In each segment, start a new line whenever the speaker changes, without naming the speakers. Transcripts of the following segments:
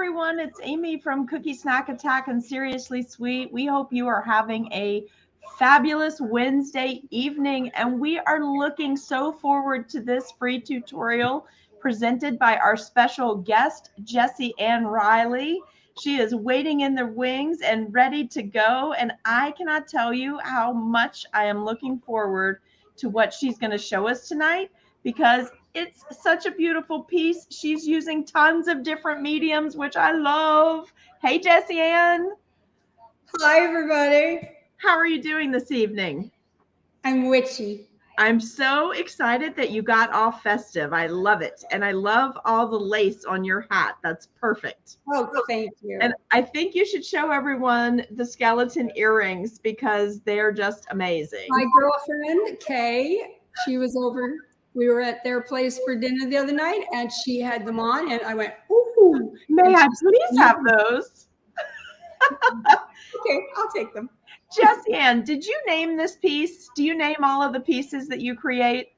everyone. It's Amy from Cookie Snack Attack and Seriously Sweet. We hope you are having a fabulous Wednesday evening, and we are looking so forward to this free tutorial presented by our special guest, Jessie and Reilly. She is waiting in the wings and ready to go, and I cannot tell you how much I am looking forward to what she's going to show us tonight, because it's such a beautiful piece. She's using tons of different mediums, which I love. Hey, Jessie Ann.
Hi, everybody.
How are you doing this evening?
I'm witchy.
I'm so excited that you got all festive. I love it. And I love all the lace on your hat. That's perfect.
Oh, thank you.
And I think you should show everyone the skeleton earrings because they're just amazing.
My girlfriend, Kay, she was over. We were at their place for dinner the other night, and she had them on, and I went, ooh.
May I please have those?
Okay, I'll take them.
Jessie Ann, did you name this piece? Do you name all of the pieces that you create?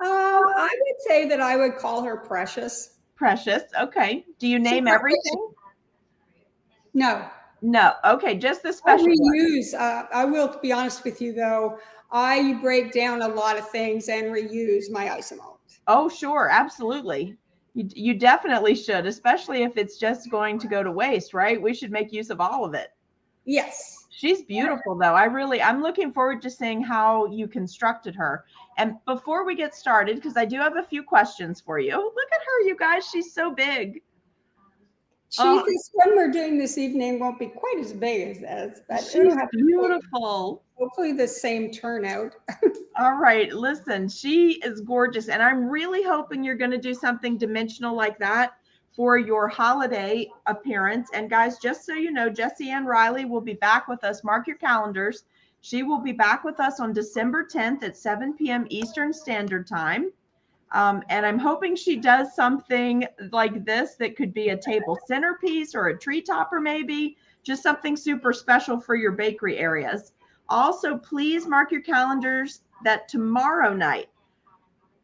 I would say that I would call her Precious.
Precious, okay. Do you name everything?
No.
No, okay, just the special
I reuse. I will be honest with you, though. I break down a lot of things and reuse my isomold.
Oh, sure, absolutely. You definitely should, especially if it's just going to go to waste, right? We should make use of all of it.
Yes.
She's beautiful, though. I'm looking forward to seeing how you constructed her. And before we get started, because I do have a few questions for you. Look at her, you guys. She's so big.
This one we're doing this evening won't be quite as big as this, but
she's beautiful.
Hopefully the same turnout.
All right, listen, she is gorgeous, and I'm really hoping you're going to do something dimensional like that for your holiday appearance. And guys, just so you know, Jessie Ann Reilly will be back with us. Mark your calendars. She will be back with us on December 10th at 7 p.m. Eastern Standard Time. And I'm hoping she does something like this that could be a table centerpiece or a tree topper, maybe just something super special for your bakery areas. Also, please mark your calendars that tomorrow night,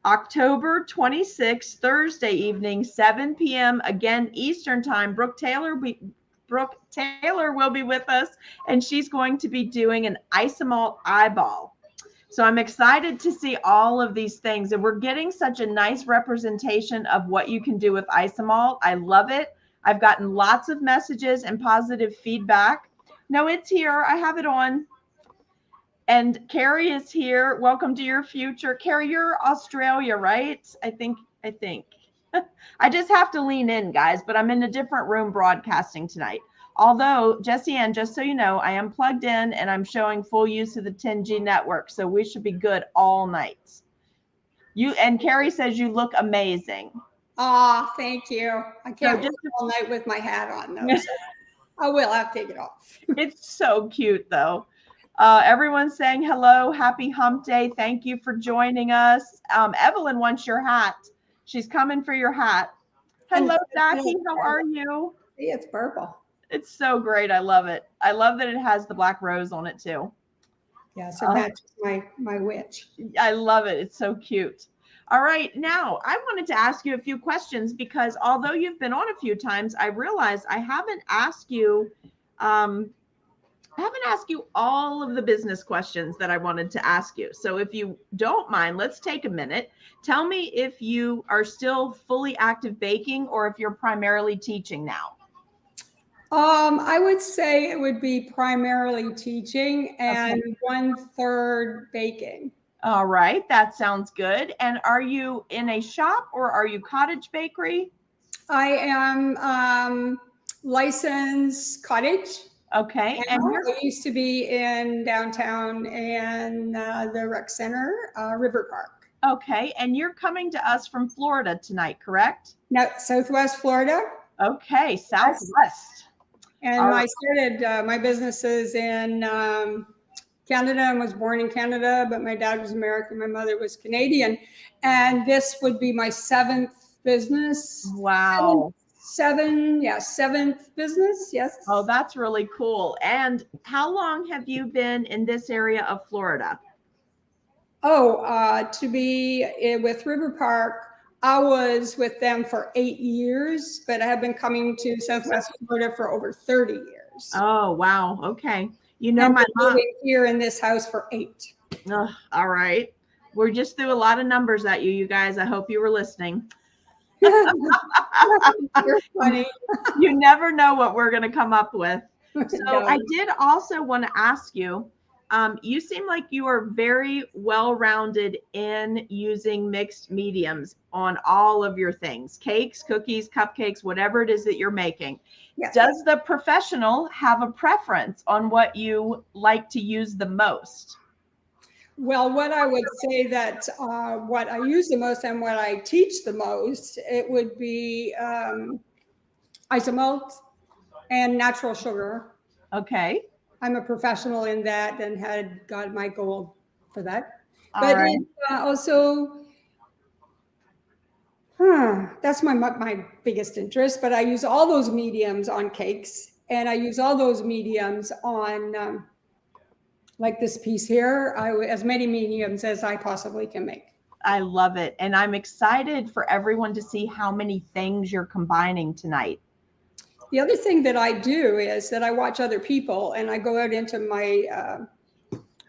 October 26th, Thursday evening, 7 p.m. again Eastern Time, Brooke Taylor will be with us, and she's going to be doing an isomalt eyeball. So I'm excited to see all of these things, and we're getting such a nice representation of what you can do with isomalt. I love it. I've gotten lots of messages and positive feedback. No, it's here. I have it on. And Carrie is here. Welcome to your future. Carrie, you're Australia, right? I think. I just have to lean in, guys, but I'm in a different room broadcasting tonight. Although, Jessie Ann, just so you know, I am plugged in and I'm showing full use of the 10G network, so we should be good all night. And Carrie says you look amazing.
Oh, thank you. I can't just all night with my hat on, though. So I will have to take it off.
It's so cute, though. Everyone's saying hello. Happy hump day. Thank you for joining us. Evelyn wants your hat. She's coming for your hat. Hello, Jackie. How are you?
See, it's purple.
It's so great. I love it. I love that it has the black rose on it too.
Yeah, so that's my witch.
I love it. It's so cute. All right. Now, I wanted to ask you a few questions because although you've been on a few times, I realized I haven't asked you all of the business questions that I wanted to ask you. So if you don't mind, let's take a minute. Tell me if you are still fully active baking or if you're primarily teaching now.
I would say it would be primarily teaching and 1/3 baking.
All right, that sounds good. And are you in a shop or are you cottage bakery?
I am licensed cottage.
Okay.
And I used to be in downtown and the rec center, River Park.
Okay. And you're coming to us from Florida tonight, correct?
No, Southwest Florida.
Okay, Southwest.
And I started my businesses in Canada and was born in Canada, but my dad was American, my mother was Canadian. And this would be my 7th business.
Wow.
Seventh business, yes.
Oh, that's really cool. And how long have you been in this area of Florida?
Oh, to be with River Park, I was with them for 8 years, but I have been coming to Southwest Florida for over 30 years.
Oh, wow. Okay. You know,
And
my
been
mom.
living here in this house for 8.
All right. We're just threw a lot of numbers at you, you guys. I hope you were listening.
You're funny.
You never know what we're going to come up with. So
No.
I did also want to ask you, you seem like you are very well-rounded in using mixed mediums on all of your things, cakes, cookies, cupcakes, whatever it is that you're making.
Yes.
Does the professional have a preference on what you like to use the most?
Well, what I would say that what I use the most and what I teach the most, it would be isomalt and natural sugar.
Okay.
I'm a professional in that and had got my gold for that.
All
But
right.
also, that's my biggest interest. But I use all those mediums on cakes, and I use all those mediums on like this piece here. As many mediums as I possibly can make.
I love it. And I'm excited for everyone to see how many things you're combining tonight.
The other thing that I do is that I watch other people, and I go out into my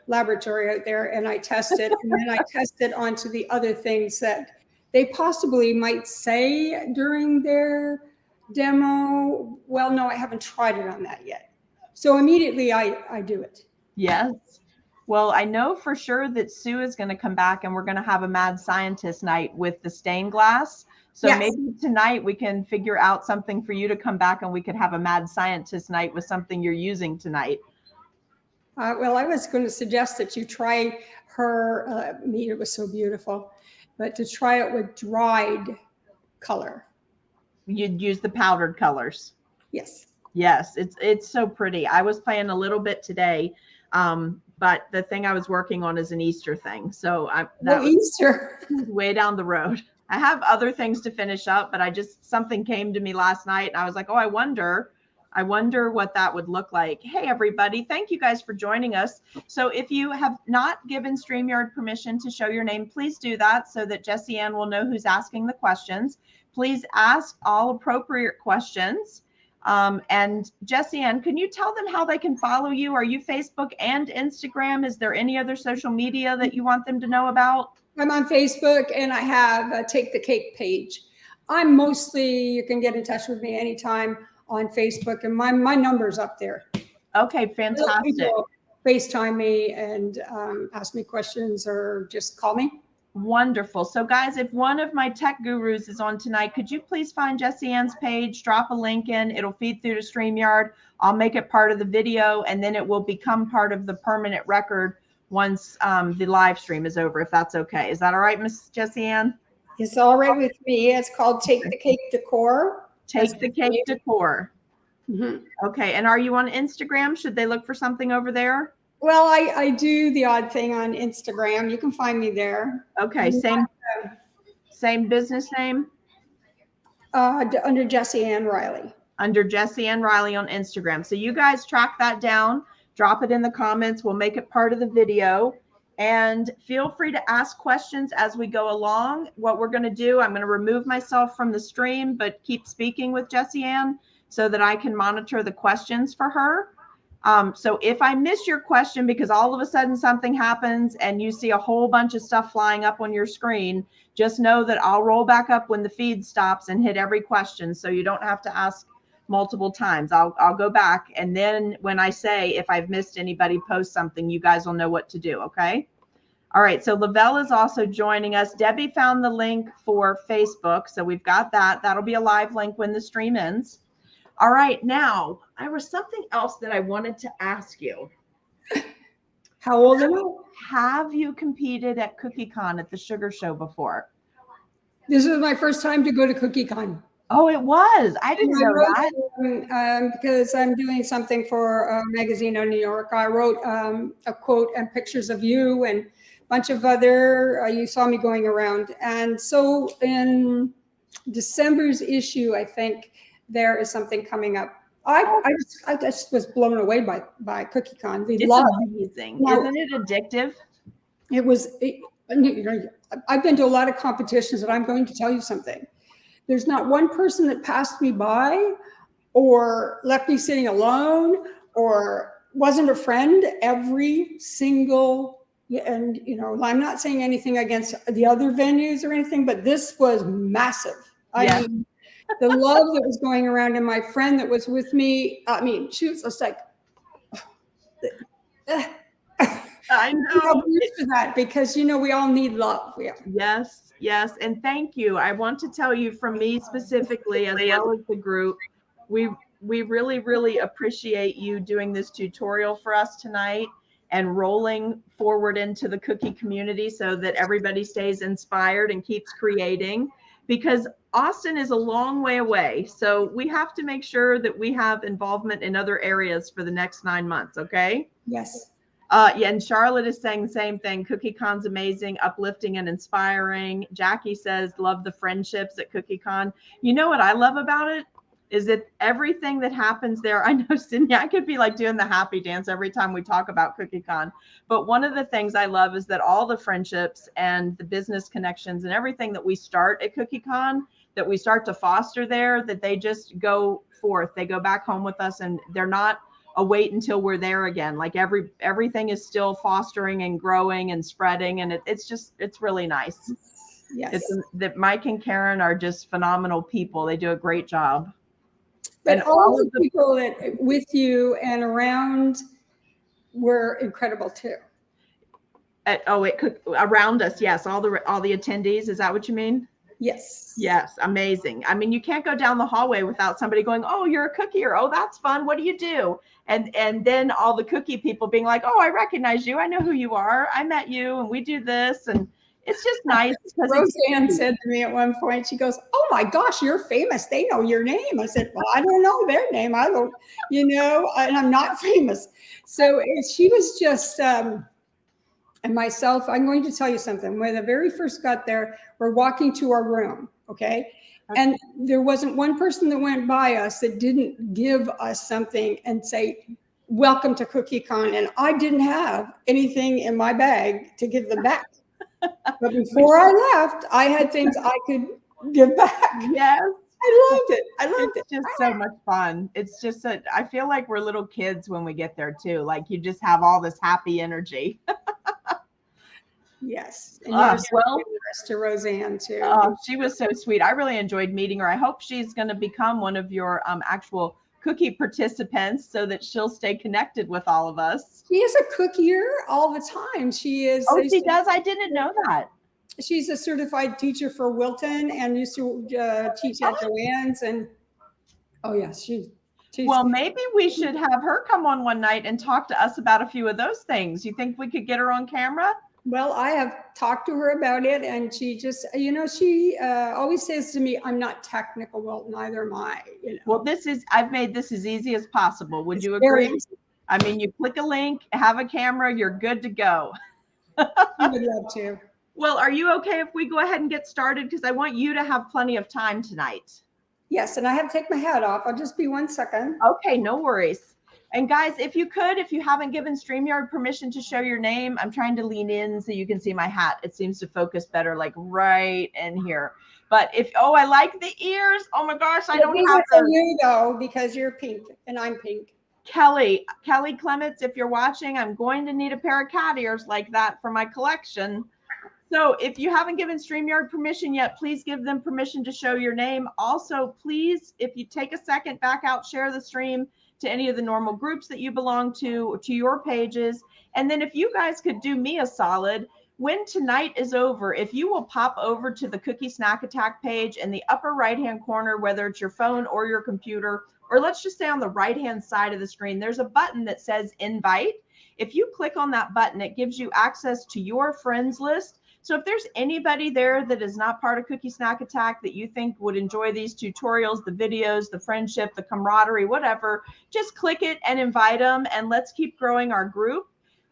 laboratory out there and I test it, and then I test it onto the other things that they possibly might say during their demo. Well, no, I haven't tried it on that yet. So immediately I do it.
Yes. Well, I know for sure that Sue is going to come back and we're going to have a mad scientist night with the stained glass. So
Yes.
Maybe tonight we can figure out something for you to come back and we could have a mad scientist night with something you're using tonight.
Well, I was going to suggest that you try her meat. It was so beautiful, but to try it with dried color.
You'd use the powdered colors.
Yes.
Yes, it's so pretty. I was playing a little bit today, but the thing I was working on is an Easter thing. So that was
Easter
way down the road. I have other things to finish up, but something came to me last night and I was like, oh, I wonder what that would look like. Hey, everybody. Thank you guys for joining us. So if you have not given StreamYard permission to show your name, please do that so that Jessie Ann will know who's asking the questions. Please ask all appropriate questions. And Jessie Ann, can you tell them how they can follow you? Are you Facebook and Instagram? Is there any other social media that you want them to know about?
I'm on Facebook and I have a Take the Cake page. You can get in touch with me anytime on Facebook, and my number's up there.
Okay, fantastic.
FaceTime me and ask me questions or just call me.
Wonderful. So guys, if one of my tech gurus is on tonight, could you please find Jessie Ann's page, drop a link in, it'll feed through to StreamYard. I'll make it part of the video and then it will become part of the permanent record once the live stream is over, if that's okay. Is that all right, Miss Jessie Ann?
It's all right with me. It's called Take the Cake Decor.
Take the Cake Decor.
Mm-hmm.
Okay. And are you on Instagram? Should they look for something over there?
Well, I do the odd thing on Instagram. You can find me there.
Okay. Same business name?
Under Jessie Ann Reilly.
Under Jessie Ann Reilly on Instagram. So you guys track that down, drop it in the comments. We'll make it part of the video. And feel free to ask questions as we go along. What we're going to do, I'm going to remove myself from the stream, but keep speaking with Jessie Ann so that I can monitor the questions for her. So if I miss your question because all of a sudden something happens and you see a whole bunch of stuff flying up on your screen, just know that I'll roll back up when the feed stops and hit every question. So you don't have to ask multiple times. I'll go back. And then when I say, if I've missed anybody post something, you guys will know what to do. Okay. All right. So Lavelle is also joining us. Debbie found the link for Facebook. So we've got that. That'll be a live link when the stream ends. All right. Now, there was something else that I wanted to ask you.
How old am I?
Have you competed at CookieCon at the Sugar Show before?
This was my first time to go to CookieCon.
Oh, it was. I didn't know that.
Because I'm doing something for a magazine in New York. I wrote a quote and pictures of you and a bunch of other, you saw me going around. And so in December's issue, I think there is something coming up. I just was blown away by CookieCon.
It's amazing. Isn't it addictive?
It was I've been to a lot of competitions, and I'm going to tell you something. There's not one person that passed me by or left me sitting alone or wasn't a friend. Every single, and I'm not saying anything against the other venues or anything, but this was massive. I mean, the love that was going around, and my friend that was with me, I mean, she was just like,
I know.
For that, because we all need love. Yeah.
Yes, yes, and thank you. I want to tell you from me specifically, as well as the group, we really, really appreciate you doing this tutorial for us tonight and rolling forward into the cookie community so that everybody stays inspired and keeps creating, because Austin is a long way away. So we have to make sure that we have involvement in other areas for the next 9 months. Okay.
Yes.
Yeah, and Charlotte is saying the same thing. CookieCon's amazing, uplifting, and inspiring. Jackie says, love the friendships at CookieCon. You know what I love about it is that everything that happens there, I know, Cindy, I could be like doing the happy dance every time we talk about CookieCon. But one of the things I love is that all the friendships and the business connections and everything that we start at CookieCon, that we start to foster there, that they just go forth. They go back home with us, and they're not wait until we're there again. Like everything is still fostering and growing and spreading, and it's really nice.
Yes.
That Mike and Karen are just phenomenal people. They do a great job.
But
and
all the people that with you and around were incredible too.
Around us, yes. All the attendees. Is that what you mean?
Yes.
Yes, amazing. I mean, you can't go down the hallway without somebody going, "Oh, you're a cookier. Oh, that's fun. What do you do?" And then all the cookie people being like, "Oh, I recognize you. I know who you are. I met you, and we do this." And it's just nice.
Roseanne said to me at one point, she goes, "Oh my gosh, you're famous. They know your name." I said, "Well, I don't know their name. I don't, and I'm not famous." So she was just, and myself, I'm going to tell you something. When I very first got there, we're walking to our room, okay? And there wasn't one person that went by us that didn't give us something and say, "Welcome to CookieCon." And I didn't have anything in my bag to give them back. But before I left, I had things I could give back.
Yes.
I loved it. I loved it.
It's just so much fun. It's just I feel like we're little kids when we get there too. Like you just have all this happy energy.
Yes. And
well,
to Roseanne too.
She was so sweet. I really enjoyed meeting her. I hope she's going to become one of your actual cookie participants so that she'll stay connected with all of us.
She is a cookier all the time. She is.
Oh, she does? I didn't know that.
She's a certified teacher for Wilton and used to teach at Joanne's. And oh yes, she's.
Well, maybe we should have her come on one night and talk to us about a few of those things. You think we could get her on camera?
Well, I have talked to her about it, and she just, she always says to me, "I'm not technical." Well, neither am I.
Well, I've made this as easy as possible. Would you agree? I mean, you click a link, have a camera, you're good to go.
I would love to.
Well, are you okay if we go ahead and get started? Because I want you to have plenty of time tonight.
Yes, and I have to take my hat off. I'll just be 1 second.
Okay, no worries. And guys, if you haven't given StreamYard permission to show your name, I'm trying to lean in so you can see my hat. It seems to focus better, like right in here. But I like the ears. Oh my gosh, I don't have
them. You though, because you're pink and I'm pink.
Kelly Clements, if you're watching, I'm going to need a pair of cat ears like that for my collection. So if you haven't given StreamYard permission yet, please give them permission to show your name. Also, please, if you take a second, back out, share the stream to any of the normal groups that you belong to your pages. And then if you guys could do me a solid, when tonight is over, if you will pop over to the Cookie Snack Attack page in the upper right-hand corner, whether it's your phone or your computer, or let's just say on the right-hand side of the screen, there's a button that says invite. If you click on that button, it gives you access to your friends list. So if there's anybody there that is not part of Cookie Snack Attack that you think would enjoy these tutorials, the videos, the friendship, the camaraderie, whatever, just click it and invite them, and let's keep growing our group.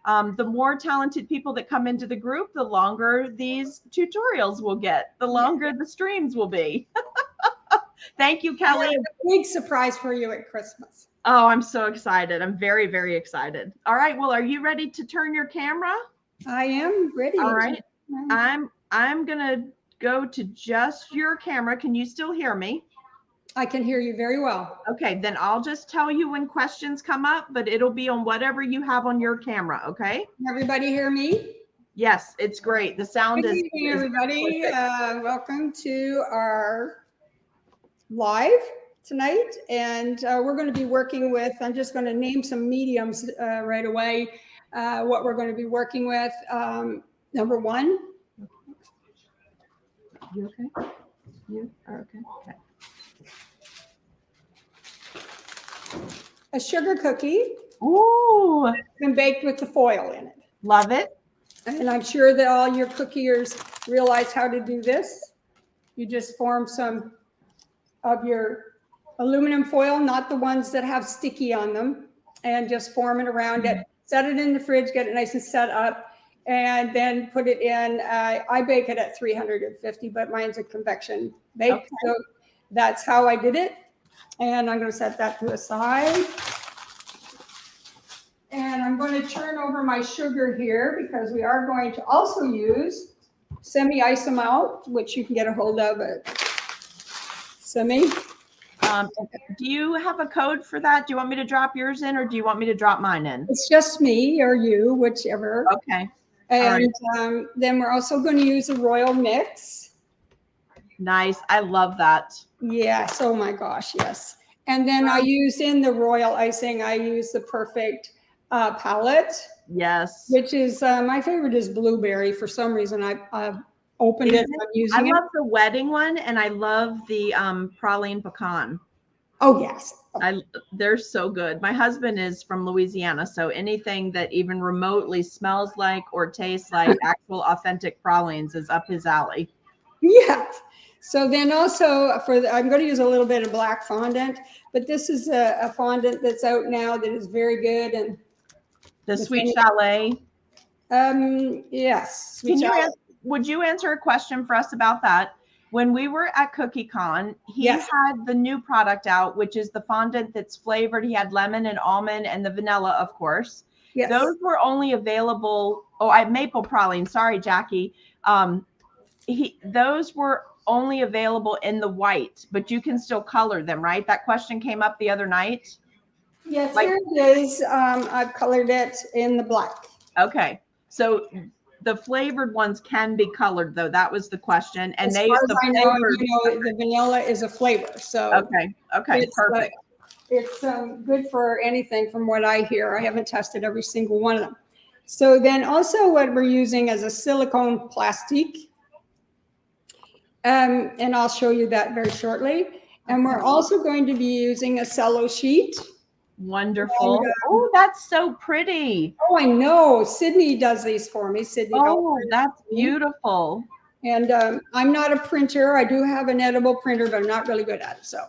The more talented people that come into the group, the longer these tutorials will get, the longer the streams will be. Thank you, Kelly.
I have a big surprise for you at Christmas.
Oh, I'm so excited. I'm very, very excited. All right. Well, are you ready to turn your camera?
I am ready.
All right. I'm gonna go to just your camera. Can you still hear me?
I can hear you very well.
Okay, then I'll just tell you when questions come up, but it'll be on whatever you have on your camera, okay?
Everybody hear me?
Yes, it's great. The sound
Good
is
evening, everybody. Welcome to our live tonight. And we're going to be working with, I'm just going to name some mediums right away, what we're going to be working with. Number one.
You okay? You are okay? Okay.
A sugar cookie.
Ooh.
And baked with the foil in it.
Love it.
And I'm sure that all your cookiers realize how to do this. You just form some of your aluminum foil, not the ones that have sticky on them, and just form it around it. Set it in the fridge, get it nice and set up, and then put it in. I bake it at 350, but mine's a convection bake. Okay. So that's how I did it. And I'm going to set that to the side. And I'm going to turn over my sugar here because we are going to also use semi-isomalt, which you can get a hold of at semi.
Do you have a code for that? Do you want me to drop yours in or do you want me to drop mine in?
It's just me or you, whichever.
Okay.
And then we're also going to use a royal mix.
Nice. I love that.
Yes. Oh my gosh. Yes. And then I use in the royal icing, I use the perfect palette.
Yes.
Which is my favorite is blueberry. For some reason, I've opened it. I'm using it.
I love the wedding one, and I love the praline pecan.
Oh yes,
they're so good. My husband is from Louisiana, so anything that even remotely smells like or tastes like actual authentic pralines is up his alley.
Yes. So then also I'm going to use a little bit of black fondant, but this is a fondant that's out now that is very good. And
the Sweet Chalet.
Yes.
Would you answer a question for us about that? When we were at CookieCon, he had the new product out, which is the fondant that's flavored. He had lemon and almond and the vanilla, of course. Yes. Those were only available. Oh, I maple praline. Sorry, Jackie. Those were only available in the white, but you can still color them, right? That question came up the other night.
Yes, here it is. I've colored it in the black.
Okay. So the flavored ones can be colored, though. That was the question. And
I know, the vanilla is a flavor. So
okay. Perfect.
It's good for anything from what I hear. I haven't tested every single one of them. So then also what we're using is a silicone plastic. And I'll show you that very shortly. And we're also going to be using a cello sheet.
Wonderful. Oh, that's so pretty.
Oh, I know. Sydney does these for me. Sydney.
Oh, that's beautiful.
And I'm not a printer. I do have an edible printer, but I'm not really good at it. So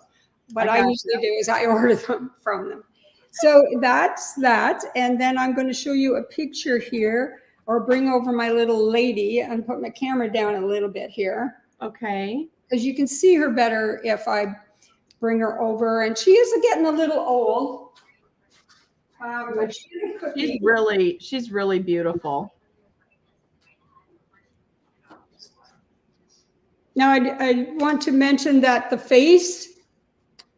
what I usually do is I order them from them. So that's that. And then I'm going to show you a picture here, or bring over my little lady and put my camera down a little bit here.
Okay.
Because you can see her better if I bring her over. And she is getting a little old. But
she's really beautiful.
Now I want to mention that the face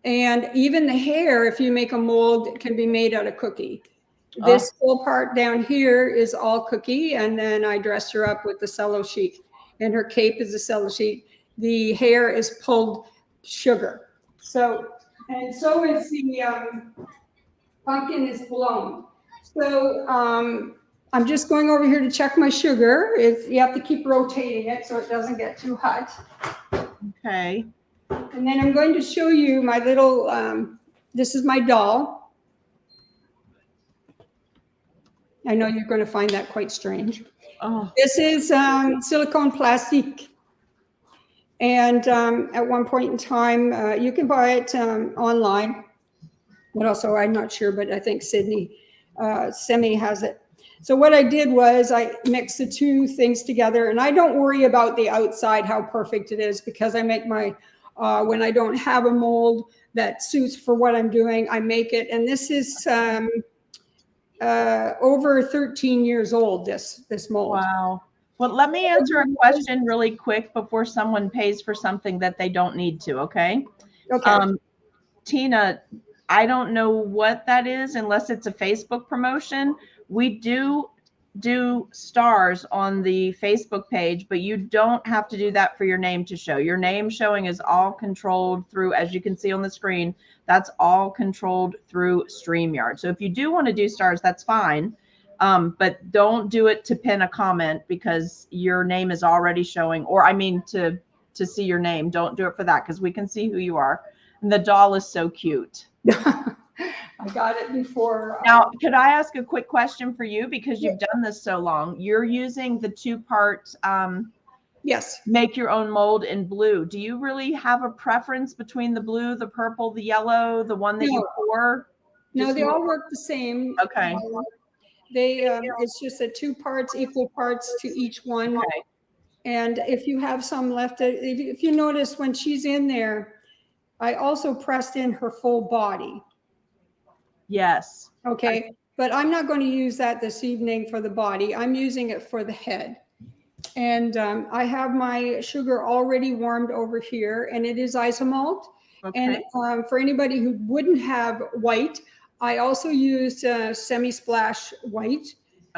and even the hair, if you make a mold, can be made out of cookie. This whole part down here is all cookie, and then I dress her up with the cello sheet, and her cape is a cello sheet. The hair is pulled sugar. So is the pumpkin is blown. So I'm just going over here to check my sugar. You have to keep rotating it so it doesn't get too hot.
Okay.
And then I'm going to show you my little, this is my doll. I know you're going to find that quite strange. Oh. This is silicone plastic. And at one point in time, you can buy it online. But also, I'm not sure, but I think Sydney Semi has it. So what I did was I mixed the two things together, and I don't worry about the outside, how perfect it is, because I make my, when I don't have a mold that suits for what I'm doing, I make it. And this is over 13 years old, this mold.
Wow. Well, let me answer a question really quick before someone pays for something that they don't need to, okay?
Okay.
Tina, I don't know what that is unless it's a Facebook promotion. We do stars on the Facebook page, but you don't have to do that for your name to show. Your name showing is all controlled through, as you can see on the screen, that's all controlled through StreamYard. So if you do want to do stars, that's fine. But don't do it to pin a comment because your name is already showing, or I mean to see your name. Don't do it for that because we can see who you are. And the doll is so cute.
I got it before.
Now, could I ask a quick question for you because you've done this so long? You're using the two-part
yes,
make your own mold in blue. Do you really have a preference between the blue, the purple, the yellow, the one that you pour?
No, they all work the same.
Okay.
They it's just a 2 parts, equal parts to each one.
Okay.
And if you have some left, if you notice when she's in there, I also pressed in her full body.
Yes.
Okay. But I'm not going to use that this evening for the body. I'm using it for the head. And I have my sugar already warmed over here, and it is isomalt. Okay. And for anybody who wouldn't have white, I also used semi-splash white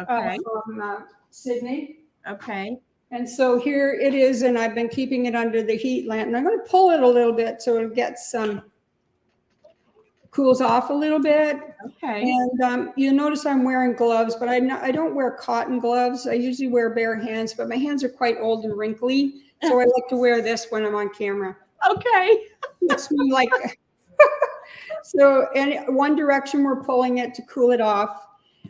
from Sydney.
Okay.
And so here it is, and I've been keeping it under the heat lamp. And I'm going to pull it a little bit so it gets cools off a little bit.
Okay.
And you'll notice I'm wearing gloves, but I don't wear cotton gloves. I usually wear bare hands, but my hands are quite old and wrinkly. So I like to wear this when I'm on camera.
Okay.
Makes me like, so in one direction, we're pulling it to cool it off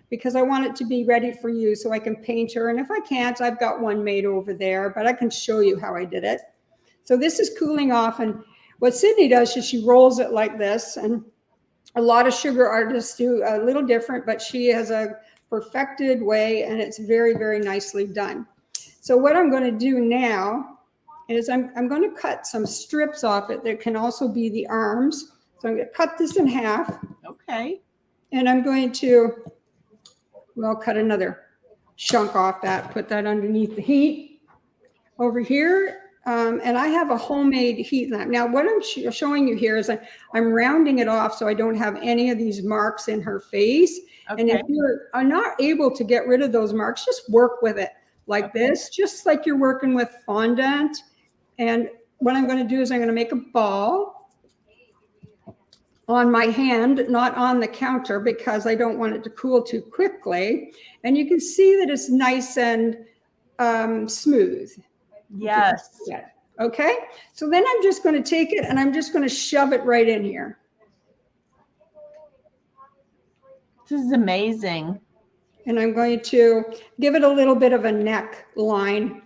because I want it to be ready for you so I can paint her. And if I can't, I've got one made over there, but I can show you how I did it. So this is cooling off. And what Sydney does is she rolls it like this. And a lot of sugar artists do a little different, but she has a perfected way, and it's very, very nicely done. So what I'm going to do now is I'm going to cut some strips off it that can also be the arms. So I'm going to cut this in half.
Okay.
And I'm going to, well, cut another chunk off that, put that underneath the heat over here. And I have a homemade heat lamp. Now, what I'm showing you here is I'm rounding it off so I don't have any of these marks in her face. Okay. And if you are not able to get rid of those marks, just work with it like this, just like you're working with fondant. And what I'm going to do is I'm going to make a ball on my hand, not on the counter, because I don't want it to cool too quickly. And you can see that it's nice and smooth.
Yes.
Yeah. Okay. So then I'm just going to take it and I'm just going to shove it right in here.
This is amazing.
And I'm going to give it a little bit of a neck line.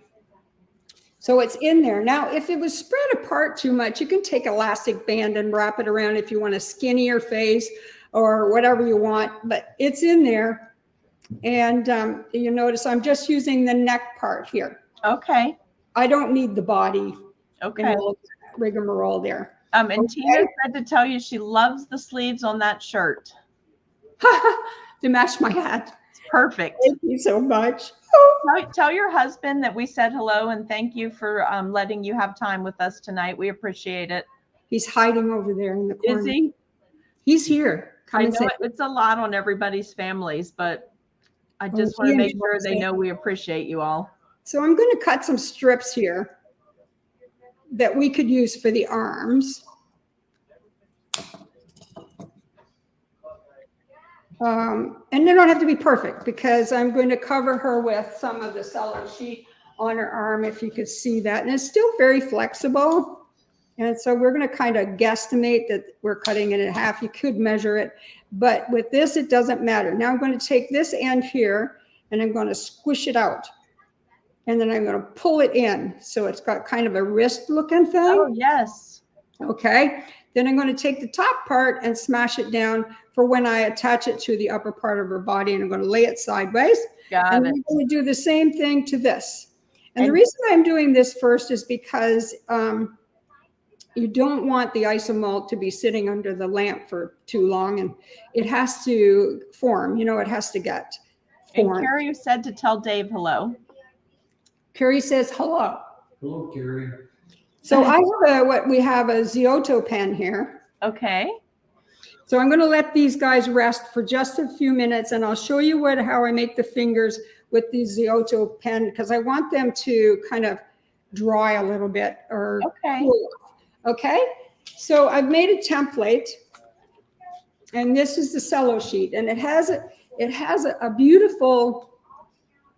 So it's in there. Now, if it was spread apart too much, you can take elastic band and wrap it around if you want a skinnier face or whatever you want, but it's in there. And you notice I'm just using the neck part here.
Okay.
I don't need the body.
Okay.
Rigmarole there.
And Tina said to tell you she loves the sleeves on that shirt.
To match my hat.
It's perfect.
Thank you so much.
Tell your husband that we said hello and thank you for letting you have time with us tonight. We appreciate it.
He's hiding over there in the corner.
Is he?
He's here.
I know it's a lot on everybody's families, but I just want to make sure they know we appreciate you all.
So I'm going to cut some strips here that we could use for the arms. And they don't have to be perfect because I'm going to cover her with some of the cello sheet on her arm, if you could see that. And it's still very flexible. And so we're going to kind of guesstimate that we're cutting it in half. You could measure it, but with this, it doesn't matter. Now I'm going to take this end here and I'm going to squish it out. And then I'm going to pull it in. So it's got kind of a wrist looking thing.
Oh, yes.
Okay. Then I'm going to take the top part and smash it down for when I attach it to the upper part of her body. And I'm going to lay it sideways.
Got
and
it.
I'm going to do the same thing to this. And the reason I'm doing this first is because you don't want the isomalt to be sitting under the lamp for too long. And it has to form, you know, it has to get formed.
And Carrie said to tell Dave hello.
Carrie says hello.
Hello, Carrie.
So I have we have a Giotto pen here.
Okay.
So I'm going to let these guys rest for just a few minutes, and I'll show you how I make the fingers with the Giotto pen, because I want them to kind of dry a little bit or cool. Okay. So I've made a template, and this is the cello sheet, and it has a beautiful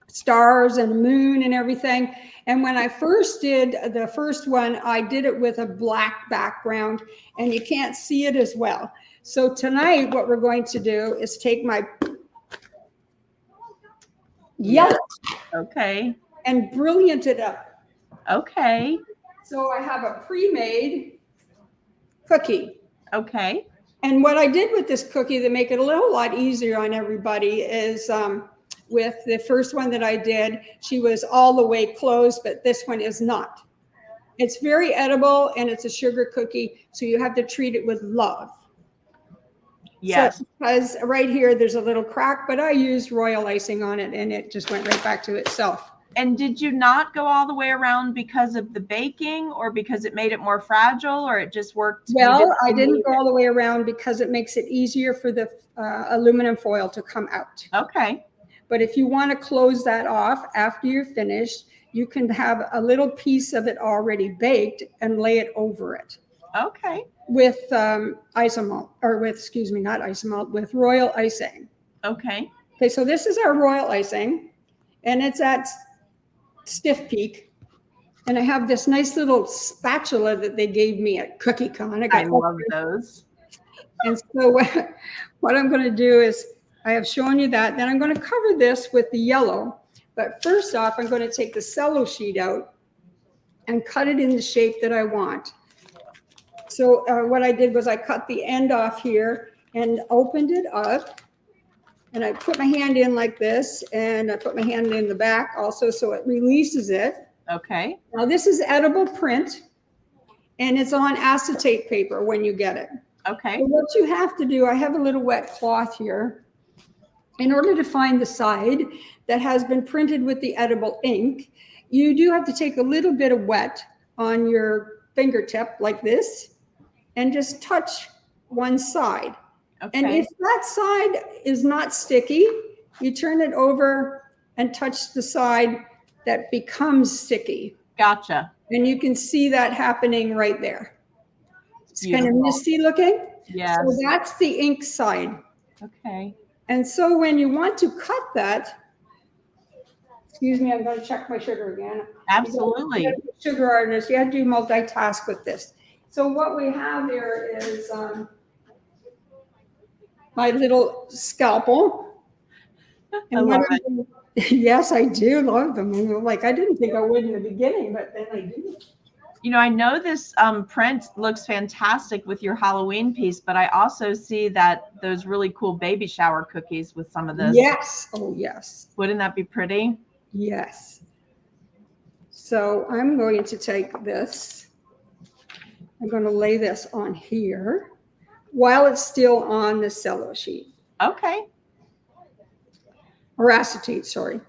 stars and moon and everything. And when I first did the first one, I did it with a black background, and you can't see it as well. So tonight, what we're going to do is take my yellow,
okay,
and brilliant it up.
Okay.
So I have a pre-made cookie.
Okay.
And what I did with this cookie to make it a little lot easier on everybody is with the first one that I did, she was all the way closed, but this one is not. It's very edible, and it's a sugar cookie, so you have to treat it with love.
Yes.
So, because right here, there's a little crack, but I used royal icing on it, and it just went right back to itself.
And did you not go all the way around because of the baking, or because it made it more fragile, or it just worked?
Well, I didn't go all the way around because it makes it easier for the aluminum foil to come out.
Okay.
But if you want to close that off after you're finished, you can have a little piece of it already baked and lay it over it.
Okay.
With isomalt, or with, excuse me, not isomalt, with royal icing.
Okay.
Okay, so this is our royal icing, and it's at Stiff Peak. And I have this nice little spatula that they gave me at Cookie Con.
I love those.
And so what I'm going to do is, I have shown you that. Then I'm going to cover this with the yellow. But first off, I'm going to take the cello sheet out and cut it in the shape that I want. So what I did was I cut the end off here and opened it up. And I put my hand in like this, and I put my hand in the back also, so it releases it.
Okay.
Now this is edible print, and it's on acetate paper when you get it.
Okay.
So what you have to do, I have a little wet cloth here. In order to find the side that has been printed with the edible ink, you do have to take a little bit of wet on your fingertip like this, and just touch one side. Okay. And if that side is not sticky, you turn it over and touch the side that becomes sticky.
Gotcha.
And you can see that happening right there. It's kind of misty looking.
Yes.
So that's the ink side.
Okay.
And so when you want to cut that, excuse me, I'm going to check my sugar again.
Absolutely.
Sugar artist, you have to do multitask with this. So what we have here is my little scalpel. And
I love it.
Yes, I do love them. Like, I didn't think I would in the beginning, but then I do.
You know, I know this print looks fantastic with your Halloween piece, but I also see that those really cool baby shower cookies with some of this.
Yes. Oh, yes.
Wouldn't that be pretty?
Yes. So I'm going to take this. I'm going to lay this on here while it's still on the cello sheet.
Okay.
Or acetate, sorry.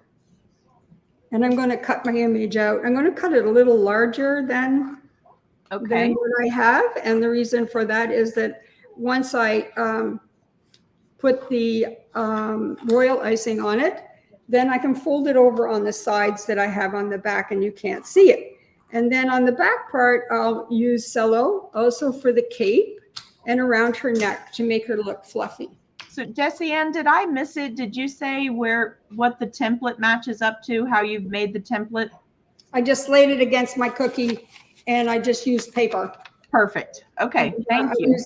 And I'm going to cut my image out. I'm going to cut it a little larger than what I have. And the reason for that is that once I put the royal icing on it, then I can fold it over on the sides that I have on the back, and you can't see it. And then on the back part, I'll use cello also for the cape and around her neck to make her look fluffy.
So Jessie Ann, did I miss it? Did you say what the template matches up to, how you've made the template?
I just laid it against my cookie, and I just used paper.
Perfect. Okay, thank you.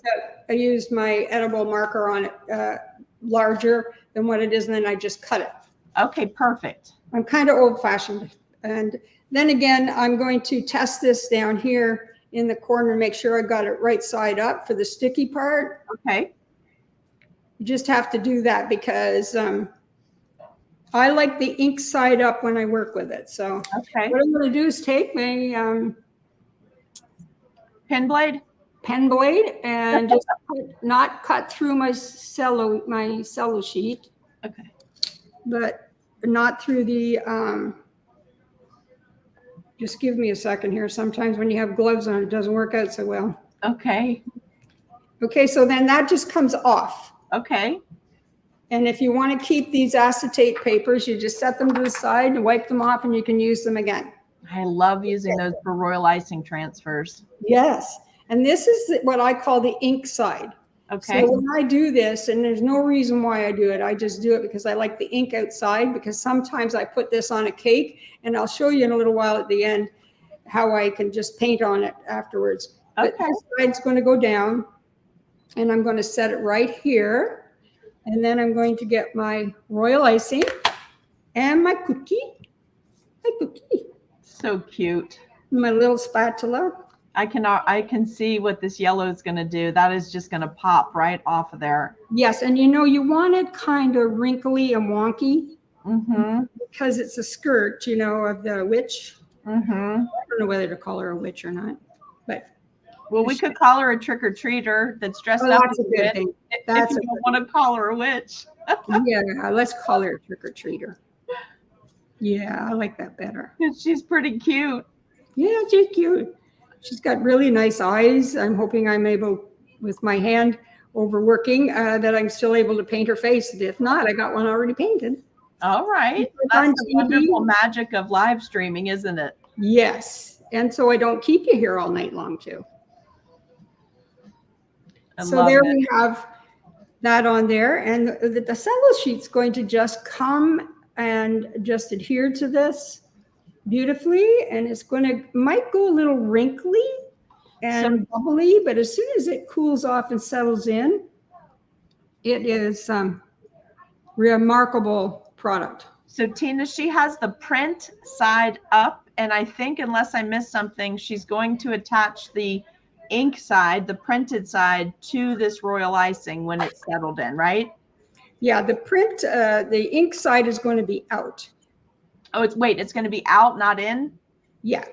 I used my edible marker on it, larger than what it is, and then I just cut it.
Okay, perfect.
I'm kind of old-fashioned. And then again, I'm going to test this down here in the corner, make sure I got it right side up for the sticky part.
Okay.
You just have to do that because I like the ink side up when I work with it. So what I'm going to do is take my
pen blade
and just not cut through my cello sheet.
Okay.
But not through the Just give me a second here. Sometimes when you have gloves on, it doesn't work out so well.
Okay.
Okay, so then that just comes off.
Okay.
And if you want to keep these acetate papers, you just set them to the side and wipe them off, and you can use them again.
I love using those for royal icing transfers.
Yes. And this is what I call the ink side.
Okay.
So when I do this, and there's no reason why I do it, I just do it because I like the ink outside, because sometimes I put this on a cake, and I'll show you in a little while at the end how I can just paint on it afterwards.
Okay.
But this side's going to go down, and I'm going to set it right here. And then I'm going to get my royal icing and my cookie. My cookie.
So cute.
My little spatula.
I can see what this yellow is going to do. That is just going to pop right off of there.
Yes, and you know, you want it kind of wrinkly and wonky.
Mm-hmm.
Because it's a skirt, you know, of the witch.
Mm-hmm.
I don't know whether to call her a witch or not, but.
Well, we could call her a trick-or-treater that's dressed up
That's
as
a good thing.
If you don't want to call her a witch.
Yeah, let's call her a trick-or-treater. Yeah, I like that better.
She's pretty cute.
Yeah, she's cute. She's got really nice eyes. I'm hoping I'm able, with my hand overworking, that I'm still able to paint her face. If not, I got one already painted.
All right. That's the wonderful magic of live streaming, isn't it?
Yes. And so I don't keep you here all night long, too. So there we have that on there. And the cello sheet's going to just come and just adhere to this beautifully. And it's going to, might go a little wrinkly and bubbly, but as soon as it cools off and settles in, it is remarkable product.
So Tina, she has the print side up, and I think, unless I missed something, she's going to attach the ink side, the printed side, to this royal icing when it's settled in, right?
Yeah, the print, the ink side is going to be out.
Oh, it's going to be out, not in?
Yeah.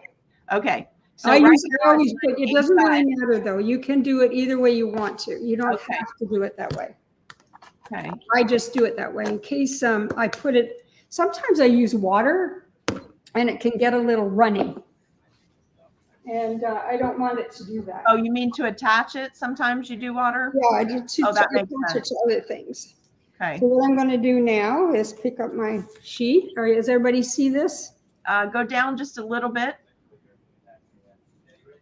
Okay. So
I always put, it doesn't really matter though. You can do it either way you want to. You don't have to do it that way.
Okay.
I just do it that way in case I put it, sometimes I use water and it can get a little runny. And I don't want it to do that.
Oh, you mean to attach it? Sometimes you do water?
Yeah, I do to attach it to other things.
Okay.
So what I'm going to do now is pick up my sheet. Or does everybody see this?
Go down just a little bit.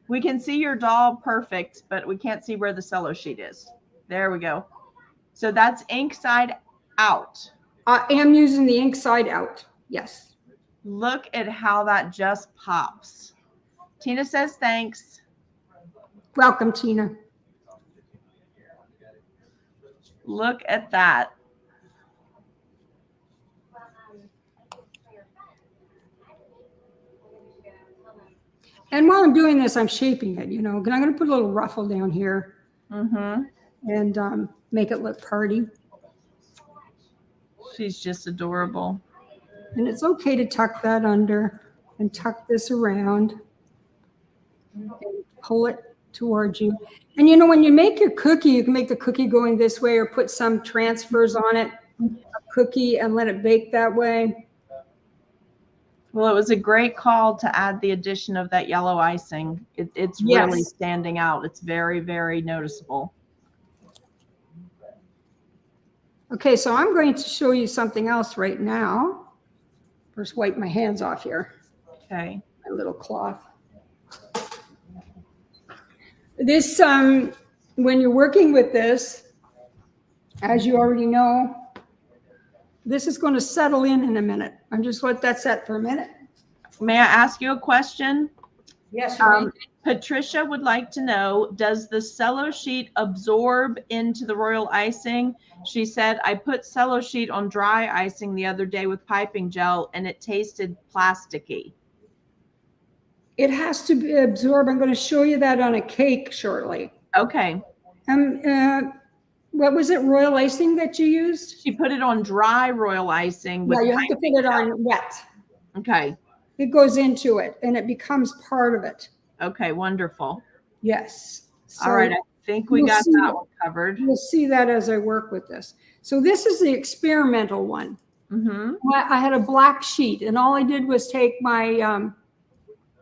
We can see your doll perfect, but we can't see where the cello sheet is. There we go. So that's ink side out.
I am using the ink side out. Yes.
Look at how that just pops. Tina says thanks.
Welcome, Tina.
Look at that.
And while I'm doing this, I'm shaping it, you know, and I'm going to put a little ruffle down here and make it look party.
She's just adorable.
And it's okay to tuck that under and tuck this around and pull it towards you. And, you know, when you make your cookie, you can make the cookie going this way or put some transfers on it, a cookie, and let it bake that way.
Well, it was a great call to add the addition of that yellow icing. It's really standing out. It's very, very noticeable.
Okay, so I'm going to show you something else right now. First, wipe my hands off here.
Okay.
My little cloth. This, when you're working with this, as you already know, this is going to settle in a minute. I'm just let that set for a minute.
May I ask you a question?
Yes.
Patricia would like to know, does the cello sheet absorb into the royal icing? She said, I put cello sheet on dry icing the other day with piping gel and it tasted plasticky.
It has to be absorbed. I'm going to show you that on a cake shortly.
Okay.
What was it, royal icing that you used?
She put it on dry royal icing.
Yeah, you have to put it on wet.
Okay.
It goes into it and it becomes part of it.
Okay, wonderful.
Yes. So
all right, I think we got that one covered.
You'll see that as I work with this. So this is the experimental one. I had a black sheet and all I did was take my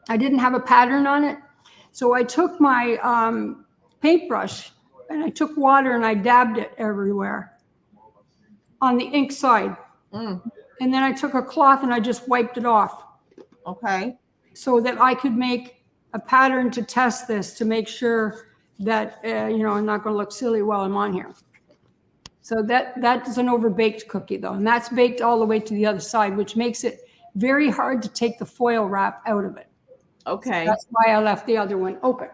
I didn't have a pattern on it. So I took my paintbrush and I took water and I dabbed it everywhere on the ink side. And then I took a cloth and I just wiped it off.
Okay.
So that I could make a pattern to test this, to make sure that, you know, I'm not going to look silly while I'm on here. So that is an overbaked cookie though. And that's baked all the way to the other side, which makes it very hard to take the foil wrap out of it.
Okay.
So that's why I left the other one open.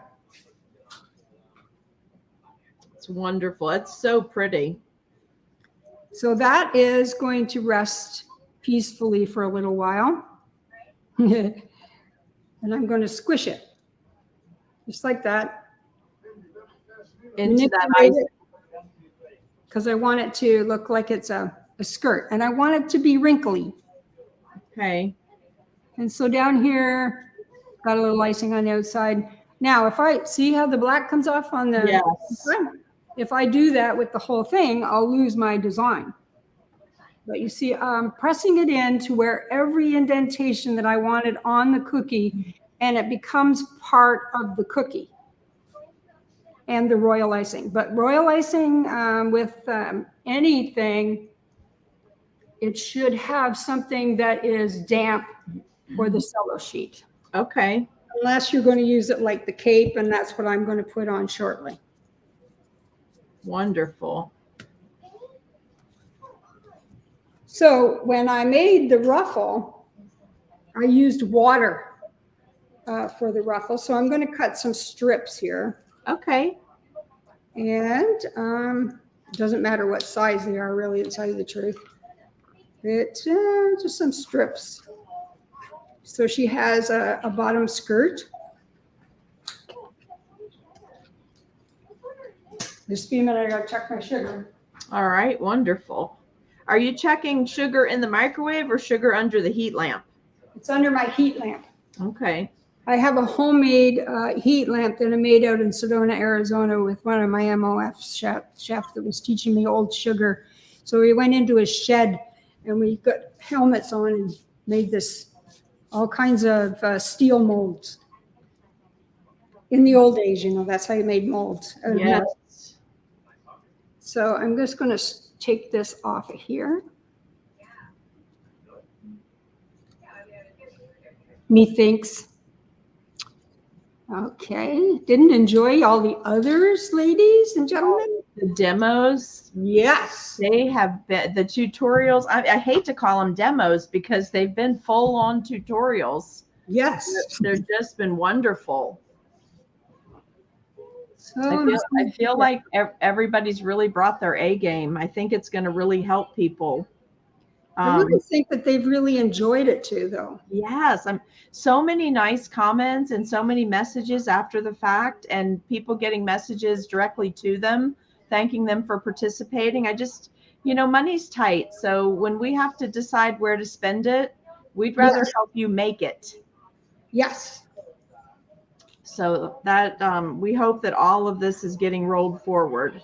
It's wonderful. It's so pretty.
So that is going to rest peacefully for a little while. And I'm going to squish it just like that.
Into that ice.
Because I want it to look like it's a skirt, and I want it to be wrinkly.
Okay.
And so down here, got a little icing on the outside. Now, if I see how the black comes off on the,
yes.
If I do that with the whole thing, I'll lose my design. But you see, I'm pressing it in to where every indentation that I wanted on the cookie, and it becomes part of the cookie and the royal icing. But royal icing with anything, it should have something that is damp for the cello sheet.
Okay.
Unless you're going to use it like the cape, and that's what I'm going to put on shortly.
Wonderful.
So when I made the ruffle, I used water for the ruffle. So I'm going to cut some strips here.
Okay.
And it doesn't matter what size they are, really, to tell you the truth. It's just some strips. So she has a bottom skirt. Just be a minute, I gotta check my sugar.
All right, wonderful. Are you checking sugar in the microwave or sugar under the heat lamp?
It's under my heat lamp.
Okay.
I have a homemade heat lamp that I made out in Sedona, Arizona with one of my MOF chef that was teaching me old sugar. So we went into his shed and we got helmets on and made this all kinds of steel molds. In the old days, you know, that's how you made molds.
Yes.
So I'm just going to take this off of here. Methinks. Okay. Didn't enjoy all the others, ladies and gentlemen?
The demos.
Yes.
They have been, the tutorials, I hate to call them demos because they've been full-on tutorials.
Yes.
They've just been wonderful.
So
I feel like everybody's really brought their A game. I think it's going to really help people.
I really think that they've really enjoyed it too, though.
Yes. So many nice comments and so many messages after the fact, and people getting messages directly to them, thanking them for participating. I just, you know, money's tight. So when we have to decide where to spend it, we'd rather help you make it.
Yes.
So that we hope that all of this is getting rolled forward.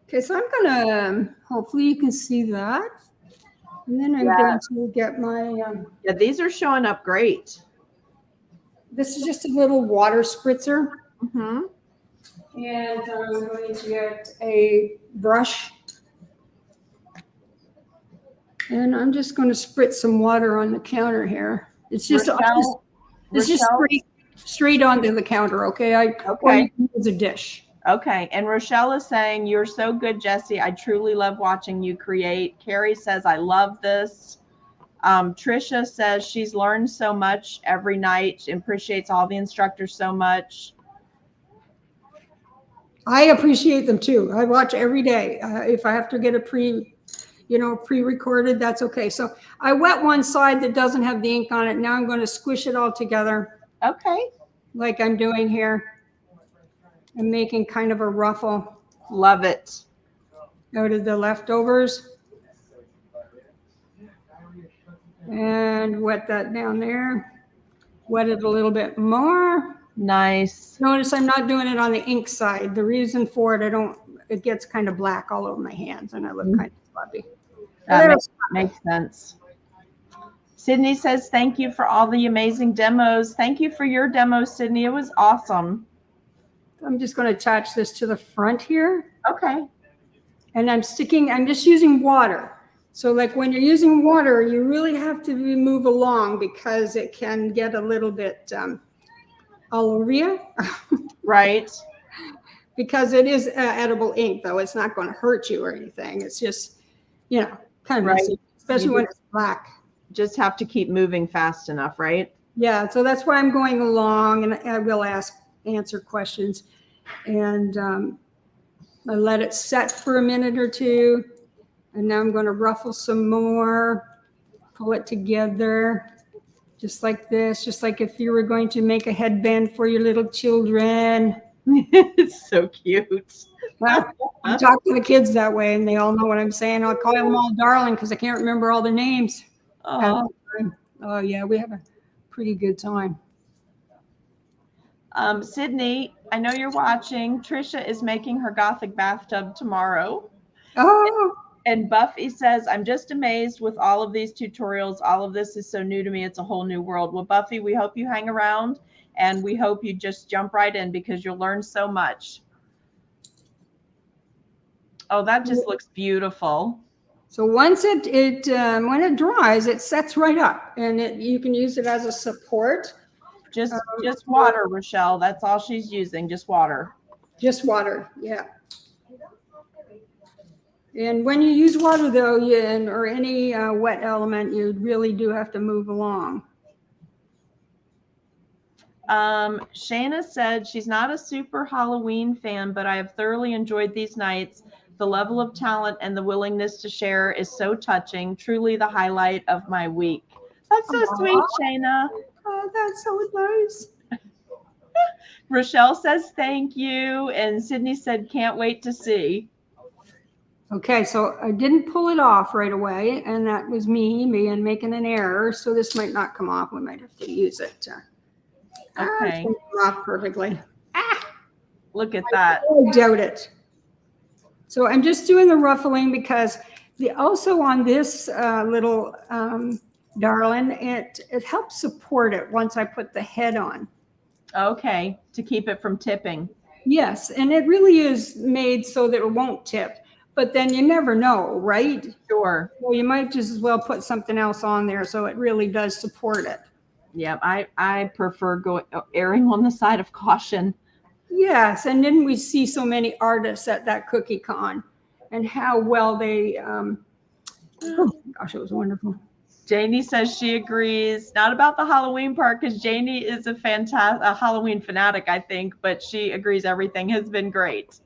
Okay, so I'm gonna, hopefully you can see that. And then I'm going to get my...
yeah, these are showing up great.
This is just a little water spritzer.
Mm-hmm.
And I'm going to get a brush. And I'm just going to spritz some water on the counter here. It's just, it's just straight onto the counter, okay? Or you can use a dish.
Okay, and Rochelle is saying, you're so good, Jessie. I truly love watching you create. Carrie says, I love this. Trisha says she's learned so much every night and appreciates all the instructors so much.
I appreciate them too. I watch every day. If I have to get a pre-recorded, that's okay. So I wet one side that doesn't have the ink on it. Now I'm going to squish it all together.
Okay.
Like I'm doing here. I'm making kind of a ruffle.
Love it.
Out of the leftovers. And wet that down there. Wet it a little bit more.
Nice.
Notice I'm not doing it on the ink side. The reason for it, it gets kind of black all over my hands and I look kind of sloppy.
That makes sense. Sydney says, thank you for all the amazing demos. Thank you for your demo, Sydney. It was awesome.
I'm just going to attach this to the front here.
Okay.
And I'm just using water. So like when you're using water, you really have to move along because it can get a little bit all over you.
Right.
Because it is edible ink, though. It's not going to hurt you or anything. It's just, you know, kind of
right.
messy, especially when it's black.
Just have to keep moving fast enough, right?
Yeah, so that's why I'm going along, and I will answer questions. And I let it set for a minute or two. And now I'm going to ruffle some more, pull it together, just like this, just like if you were going to make a headband for your little children.
It's so cute.
Well, I talk to the kids that way, and they all know what I'm saying. I'll call them all darling because I can't remember all their names. Oh yeah, we have a pretty good time.
Sydney, I know you're watching. Trisha is making her Gothic bathtub tomorrow.
Oh.
And Buffy says, I'm just amazed with all of these tutorials. All of this is so new to me. It's a whole new world. Well, Buffy, we hope you hang around, and we hope you just jump right in because you'll learn so much. Oh, that just looks beautiful.
So once when it dries, it sets right up, and you can use it as a support.
Just water, Rochelle. That's all she's using. Just water.
Just water. Yeah. And when you use water, though, or any wet element, you really do have to move along.
Shayna said she's not a super Halloween fan, but I have thoroughly enjoyed these nights. The level of talent and the willingness to share is so touching. Truly the highlight of my week. That's so sweet, Shayna.
Oh, that's so nice.
Rochelle says thank you. And Sydney said, can't wait to see.
Okay, so I didn't pull it off right away, and that was me making an error. So this might not come off. We might have to use it.
Okay.
Come off perfectly.
Look at that.
I doubt it. So I'm just doing the ruffling because also on this little darling, it helps support it once I put the head on. Okay.
To keep it from tipping.
Yes, and it really is made so that it won't tip. But then you never know, right?
Sure.
Well, you might just as well put something else on there so it really does support it.
Yeah, I prefer erring on the side of caution.
Yes, and then we see so many artists at that Cookie Con and how well they, oh gosh, it was wonderful.
Janie says she agrees. Not about the Halloween part because Janie is a Halloween fanatic, I think, but she agrees everything has been great.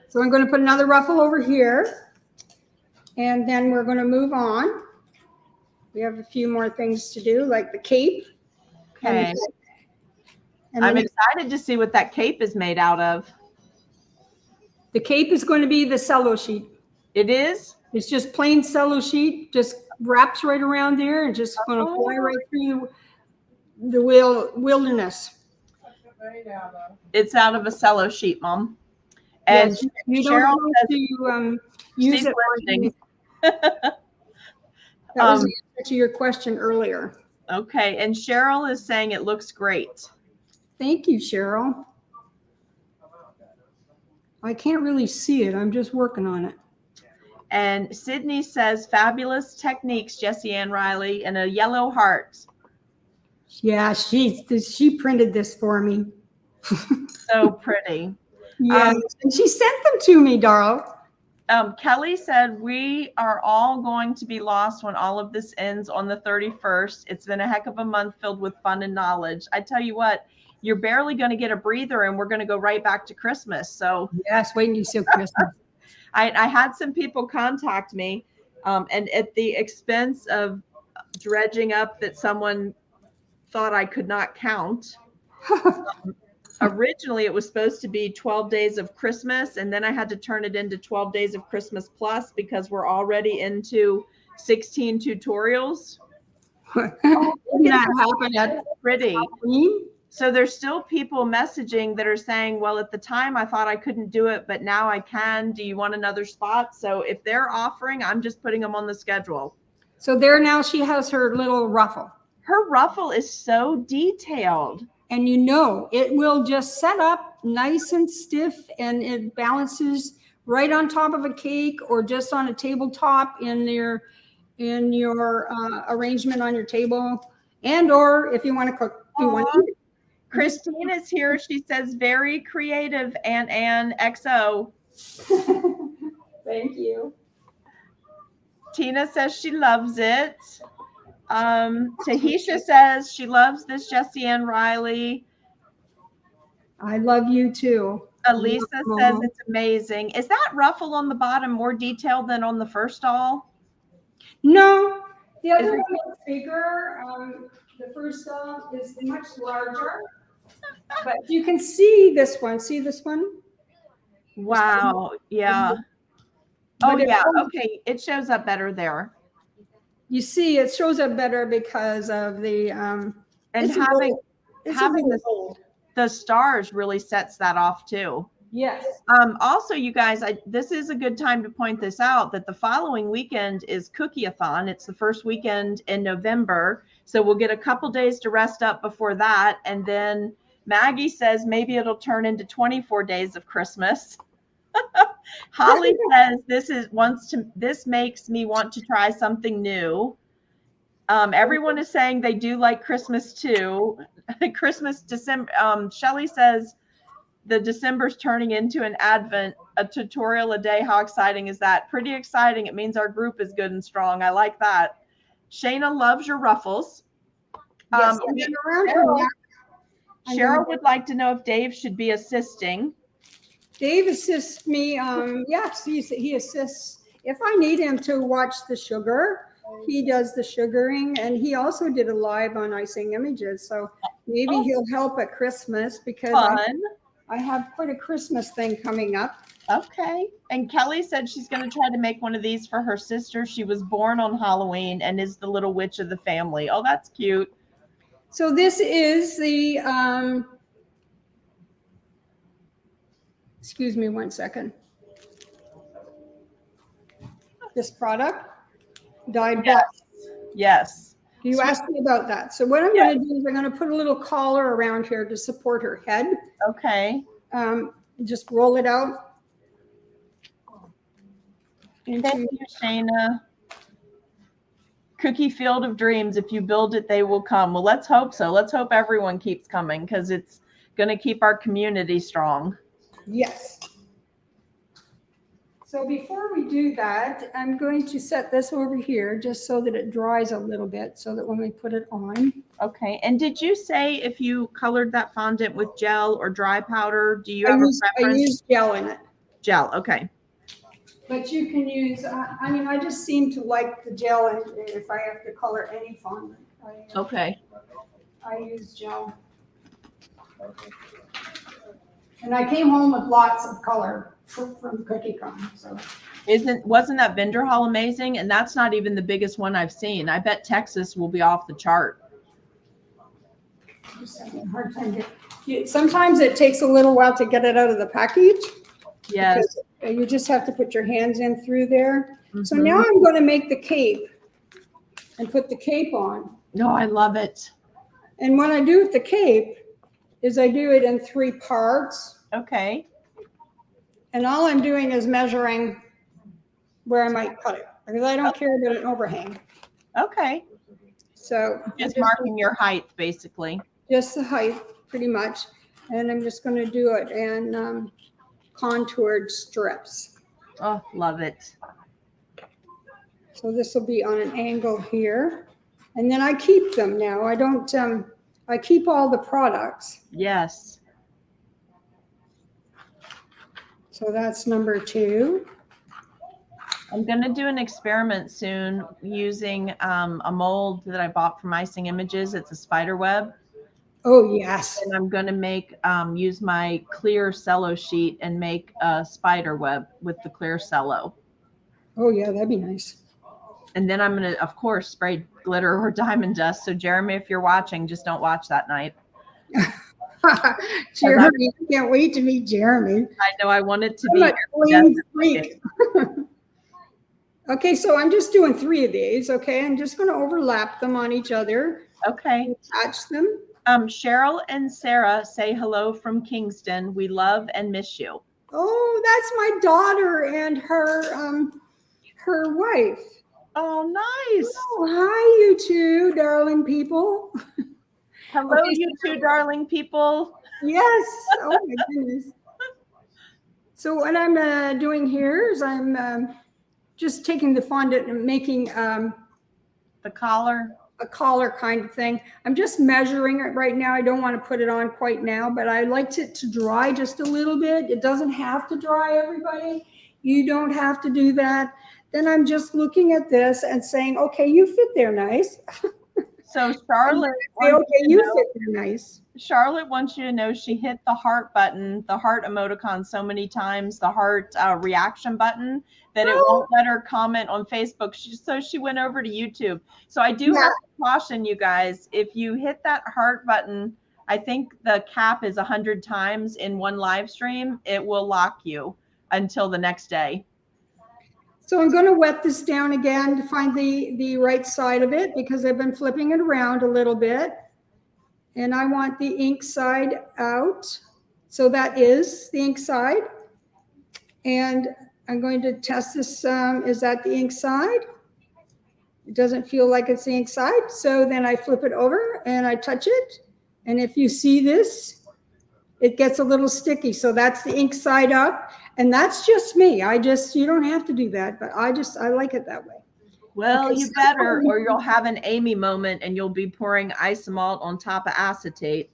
So I'm going to put another ruffle over here, and then we're going to move on. We have a few more things to do, like the cape.
Okay. And I'm excited to see what that cape is made out of.
The cape is going to be the cello sheet.
It is?
It's just plain cello sheet, just wraps right around there and just going to fly right through the wilderness.
It's out of a cello sheet, Mom. And
yes, you don't have to use it. That was the answer to your question earlier.
Okay, and Cheryl is saying it looks great.
Thank you, Cheryl. I can't really see it. I'm just working on it.
And Sydney says, fabulous techniques, Jessie and Reilly, and a yellow heart.
Yeah, she printed this for me.
So pretty.
Yeah, and she sent them to me, Darl.
Kelly said, we are all going to be lost when all of this ends on the 31st. It's been a heck of a month filled with fun and knowledge. I tell you what, you're barely going to get a breather and we're going to go right back to Christmas. So
yes, wait until Christmas.
I had some people contact me and at the expense of dredging up that someone thought I could not count. Originally, it was supposed to be 12 days of Christmas, and then I had to turn it into 12 days of Christmas plus because we're already into 16 tutorials.
That happened at
pretty. So there's still people messaging that are saying, well, at the time I thought I couldn't do it, but now I can. Do you want another spot? So if they're offering, I'm just putting them on the schedule.
So there now she has her little ruffle.
Her ruffle is so detailed.
And you know, it will just set up nice and stiff, and it balances right on top of a cake or just on a tabletop in your arrangement on your table, and or if you want to cook, you want to eat it.
Christine is here. She says, very creative, Ann XO.
Thank you.
Tina says she loves it. Tahisha says she loves this Jessie and Reilly.
I love you too.
Elisa says it's amazing. Is that ruffle on the bottom more detailed than on the first doll?
No, the other one is bigger. The first doll is much larger. But you can see this one. See this one?
Wow. Yeah. Oh, yeah. Okay. It shows up better there.
You see, it shows up better because of the
and having the stars really sets that off too.
Yes.
Also, you guys, this is a good time to point this out, that the following weekend is Cookie-a-thon. It's the first weekend in November. So we'll get a couple days to rest up before that. And then Maggie says maybe it'll turn into 24 days of Christmas. Holly says this makes me want to try something new. Everyone is saying they do like Christmas too. Christmas, December. Shelly says the December's turning into an Advent, a tutorial a day. How exciting is that? Pretty exciting. It means our group is good and strong. I like that. Shayna loves your ruffles.
Yes,
Cheryl would like to know if Dave should be assisting.
Dave assists me. Yes, he assists. If I need him to watch the sugar, he does the sugaring, and he also did a live on icing images. So maybe he'll help at Christmas, because I have quite a Christmas thing coming up.
Okay. And Kelly said she's going to try to make one of these for her sister. She was born on Halloween and is the little witch of the family. Oh, that's cute.
So this is the, excuse me one second. This product, dyed black.
Yes.
You asked me about that. So what I'm going to do is I'm going to put a little collar around here to support her head.
Okay.
Just roll it out.
Thank you, Shayna. Cookie Field of Dreams. If you build it, they will come. Well, let's hope so. Let's hope everyone keeps coming, because it's going to keep our community strong.
Yes. So before we do that, I'm going to set this over here just so that it dries a little bit, so that when we put it on.
Okay. And did you say if you colored that fondant with gel or dry powder? Do you have a preference?
I use gel in it.
Gel. Okay.
But you can use, I mean, I just seem to like the gel, and if I have to color any fondant.
Okay.
I use gel. And I came home with lots of color from CookieCon. So
wasn't that vendor hall amazing? And that's not even the biggest one I've seen. I bet Texas will be off the chart.
Just having a hard time sometimes it takes a little while to get it out of the package.
Yes.
You just have to put your hands in through there. Mm-hmm. So now I'm going to make the cape and put the cape on.
No, I love it.
And what I do with the cape is I do it in 3 parts.
Okay.
And all I'm doing is measuring where I might cut it, because I don't care about an overhang.
Okay.
So
just marking your height, basically.
Just the height, pretty much. And I'm just going to do it in contoured strips.
Oh, love it.
So this will be on an angle here. And then I keep them now. I don't, I keep all the products.
Yes.
So that's number 2.
I'm going to do an experiment soon using a mold that I bought from Icing Images. It's a spider web.
Oh, yes.
And I'm going to make, use my clear cello sheet and make a spider web with the clear cello.
Oh, yeah, that'd be nice.
And then I'm going to, of course, spray glitter or diamond dust. So, Jeremy, if you're watching, just don't watch that night.
Jeremy, I can't wait to meet Jeremy.
I know, I want it to
I'm
be.
a clean freak. Okay, so I'm just doing 3 of these. Okay, I'm just going to overlap them on each other.
Okay.
Attach them.
Cheryl and Sarah say hello from Kingston. We love and miss you.
Oh, that's my daughter and her wife.
Oh, nice.
Oh, hi, you two darling people.
Hello, okay, you two darling people.
Yes. Oh my goodness. So what I'm doing here is I'm just taking the fondant and making
the collar.
A collar kind of thing. I'm just measuring it right now. I don't want to put it on quite now, but I liked it to dry just a little bit. It doesn't have to dry, everybody. You don't have to do that. Then I'm just looking at this and saying, okay, you fit there nice.
So Charlotte,
okay, you fit there nice.
Charlotte wants you to know she hit the heart button, the heart emoticon so many times, the heart reaction button, that it won't let her comment on Facebook. So she went over to YouTube. So I do have to caution you guys, if you hit that heart button, I think the cap is 100 times in one live stream, it will lock you until the next day.
So I'm going to wet this down again to find the right side of it, because I've been flipping it around a little bit. And I want the ink side out. So that is the ink side. And I'm going to test this. Is that the ink side? It doesn't feel like it's the ink side. So then I flip it over and I touch it. And if you see this, it gets a little sticky. So that's the ink side up. And that's just me. You don't have to do that, but I like it that way.
Well, okay, you better, or you'll have an Amy moment and you'll be pouring isomalt on top of acetate.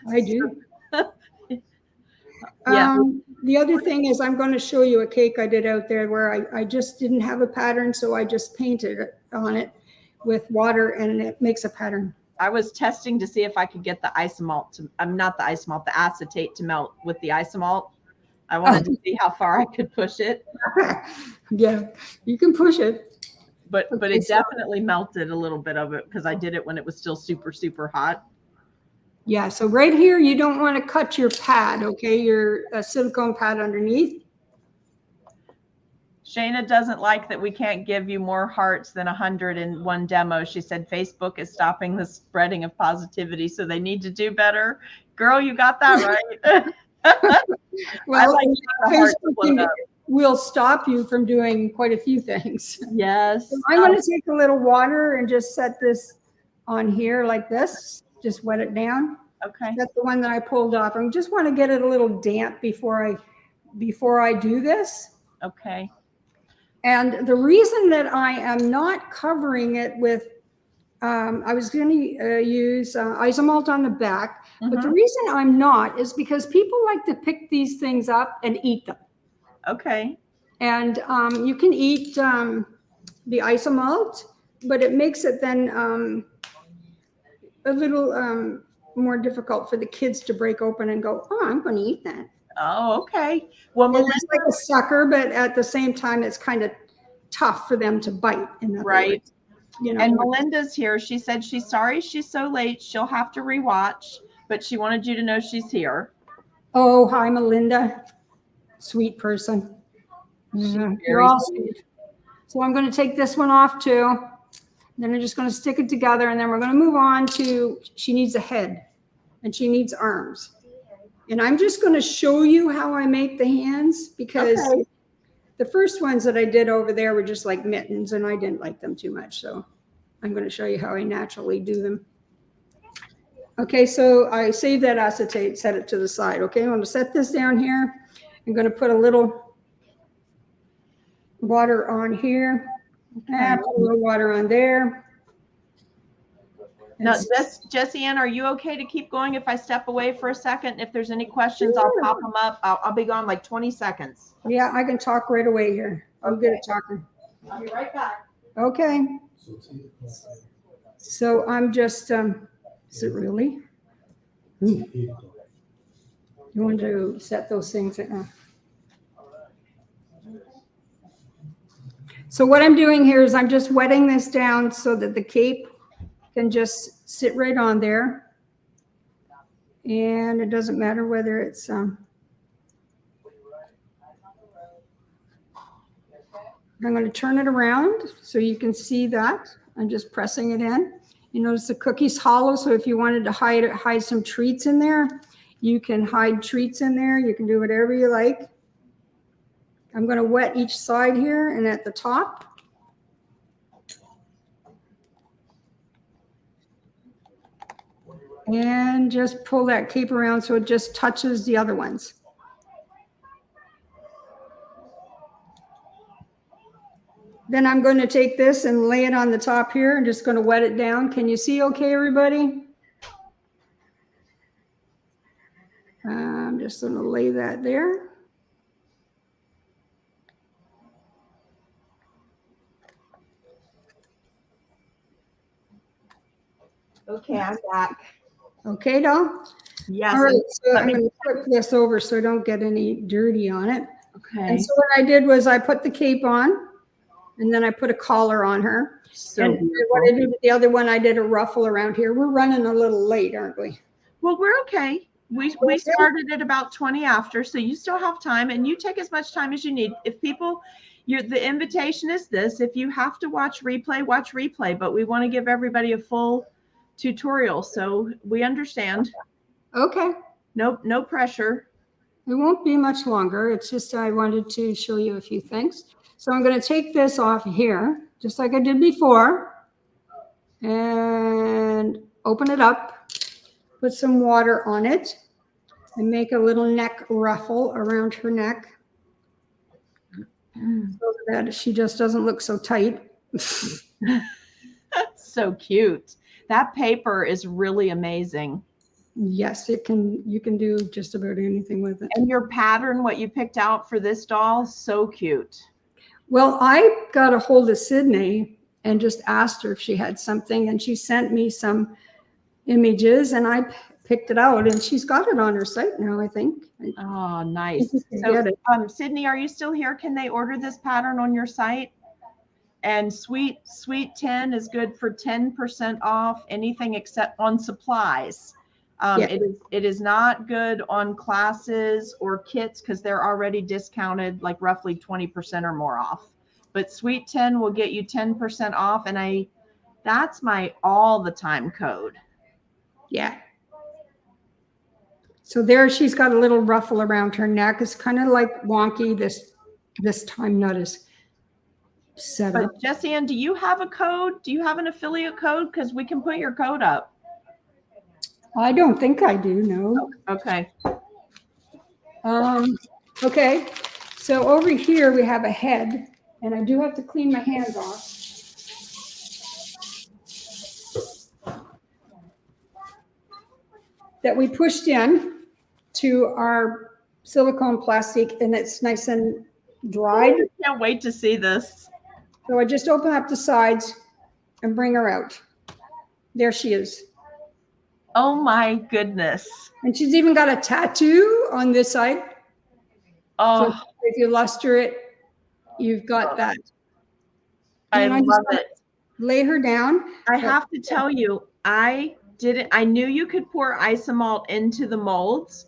I do. Yeah. The other thing is I'm going to show you a cake I did out there where I just didn't have a pattern, so I just painted on it with water and it makes a pattern.
I was testing to see if I could get the isomalt to, not the isomalt, the acetate to melt with the isomalt. I wanted to see how far I could push it.
Yeah, you can push it.
But it definitely melted a little bit of it because I did it when it was still super, super hot.
Yeah, so right here, you don't want to cut your pad, okay? Your silicone pad underneath.
Shayna doesn't like that we can't give you more hearts than 100 in one demo. She said Facebook is stopping the spreading of positivity, so they need to do better. Girl, you got that right.
Well, Facebook will stop you from doing quite a few things.
Yes.
So I'm going to take a little water and just set this on here like this. Just wet it down.
Okay.
That's the one that I pulled off. I just want to get it a little damp before I do this.
Okay.
And the reason that I am not covering it with, I was going to use isomalt on the back, but the reason I'm not is because people like to pick these things up and eat them.
Okay.
And you can eat the isomalt, but it makes it then a little more difficult for the kids to break open and go, oh, I'm going to eat that.
Oh, okay. Well,
it's like a sucker, but at the same time, it's kind of tough for them to bite.
Right.
You know.
And Melinda's here. She said she's sorry she's so late. She'll have to rewatch, but she wanted you to know she's here.
Oh, hi, Melinda. Sweet person. You're all sweet. So I'm going to take this one off too. Then I'm just going to stick it together, and then we're going to move on to, she needs a head and she needs arms. And I'm just going to show you how I make the hands, because the first ones that I did over there were just like mittens and I didn't like them too much. So I'm going to show you how I naturally do them. Okay, so I saved that acetate, set it to the side. Okay, I'm going to set this down here. I'm going to put a little water on here. And put a little water on there.
Now, Jessie Ann, are you okay to keep going if I step away for a second? If there's any questions, I'll pop them up. I'll be gone like 20 seconds.
Yeah, I can talk right away here. I'm good at talking.
I'll be right back.
Okay. So I'm just, is it really? You want to set those things? So what I'm doing here is I'm just wetting this down so that the cape can just sit right on there. And it doesn't matter whether it's, I'm going to turn it around so you can see that. I'm just pressing it in. You notice the cookie's hollow, so if you wanted to hide some treats in there, you can hide treats in there. You can do whatever you like. I'm going to wet each side here and at the top. And just pull that cape around so it just touches the other ones. Then I'm going to take this and lay it on the top here. I'm just going to wet it down. Can you see okay, everybody? I'm just going to lay that there.
Okay, I'm back.
Okay, doll?
Yes.
All right, so I'm going to flip this over so I don't get any dirty on it.
Okay.
And so what I did was I put the cape on, and then I put a collar on her.
So
and
beautiful.
what I did with the other one, I did a ruffle around here. We're running a little late, aren't we?
Well, we're okay. We started at about 20 after, so you still have time, and you take as much time as you need. If people, the invitation is this: if you have to watch replay, but we want to give everybody a full tutorial, so we understand.
Okay.
No pressure.
It won't be much longer. It's just I wanted to show you a few things. So I'm going to take this off here, just like I did before, and open it up, put some water on it, and make a little neck ruffle around her neck so that she just doesn't look so tight.
So cute. That paper is really amazing.
Yes, you can do just about anything with it.
And your pattern, what you picked out for this doll, so cute.
Well, I got a hold of Sydney and just asked her if she had something, and she sent me some images, and I picked it out, and she's got it on her site now, I think.
Oh, nice. So, Sydney, are you still here? Can they order this pattern on your site? And Sweet 10 is good for 10% off anything except on supplies. It is not good on classes or kits because they're already discounted like roughly 20% or more off. But Sweet 10 will get you 10% off, and that's my all the time code.
Yeah. So there she's got a little ruffle around her neck. It's kind of like wonky this time, not as set up.
Jessie Ann, do you have a code? Do you have an affiliate code? Because we can put your code up.
I don't think I do, no.
Okay.
Okay, so over here we have a head, and I do have to clean my hands off. That we pushed in to our silicone plastic, and it's nice and dried.
I can't wait to see this.
So I just open up the sides and bring her out. There she is.
Oh my goodness.
And she's even got a tattoo on this side.
Oh.
So if you luster it, you've got that.
I love it.
Lay her down.
I have to tell you, I knew you could pour isomalt into the molds.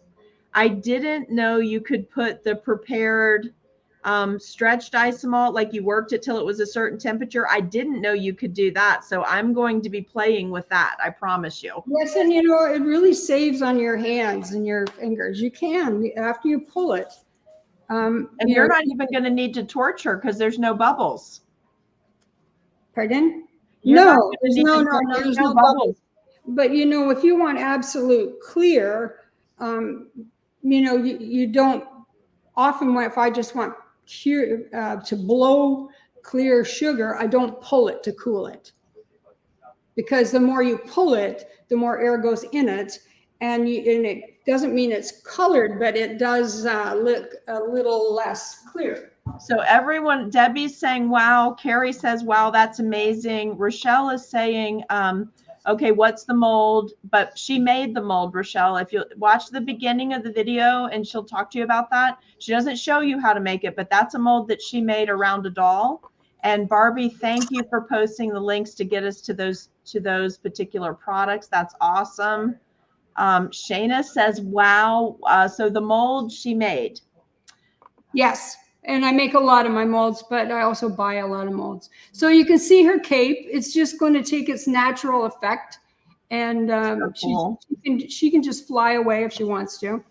I didn't know you could put the prepared stretched isomalt, like you worked it till it was a certain temperature. I didn't know you could do that. So I'm going to be playing with that. I promise you.
Yes. And it really saves on your hands and your fingers. You can, after you pull it.
And you're not even going to need to torture because there's no bubbles.
Pardon? No, there's no bubbles. But if you want absolute clear, you don't often, if I just want to blow clear sugar, I don't pull it to cool it, because the more you pull it, the more air goes in it, and it doesn't mean it's colored, but it does look a little less clear.
So everyone, Debbie's saying, wow. Carrie says, wow, that's amazing. Rochelle is saying, okay, what's the mold? But she made the mold, Rochelle. If you watch the beginning of the video, and she'll talk to you about that. She doesn't show you how to make it, but that's a mold that she made around a doll. And Barbie, thank you for posting the links to get us to those particular products. That's awesome. Shayna says, wow. So the mold she made.
Yes. And I make a lot of my molds, but I also buy a lot of molds. So you can see her cape. It's just going to take its natural effect. And
So cool.
she can just fly away if she wants to.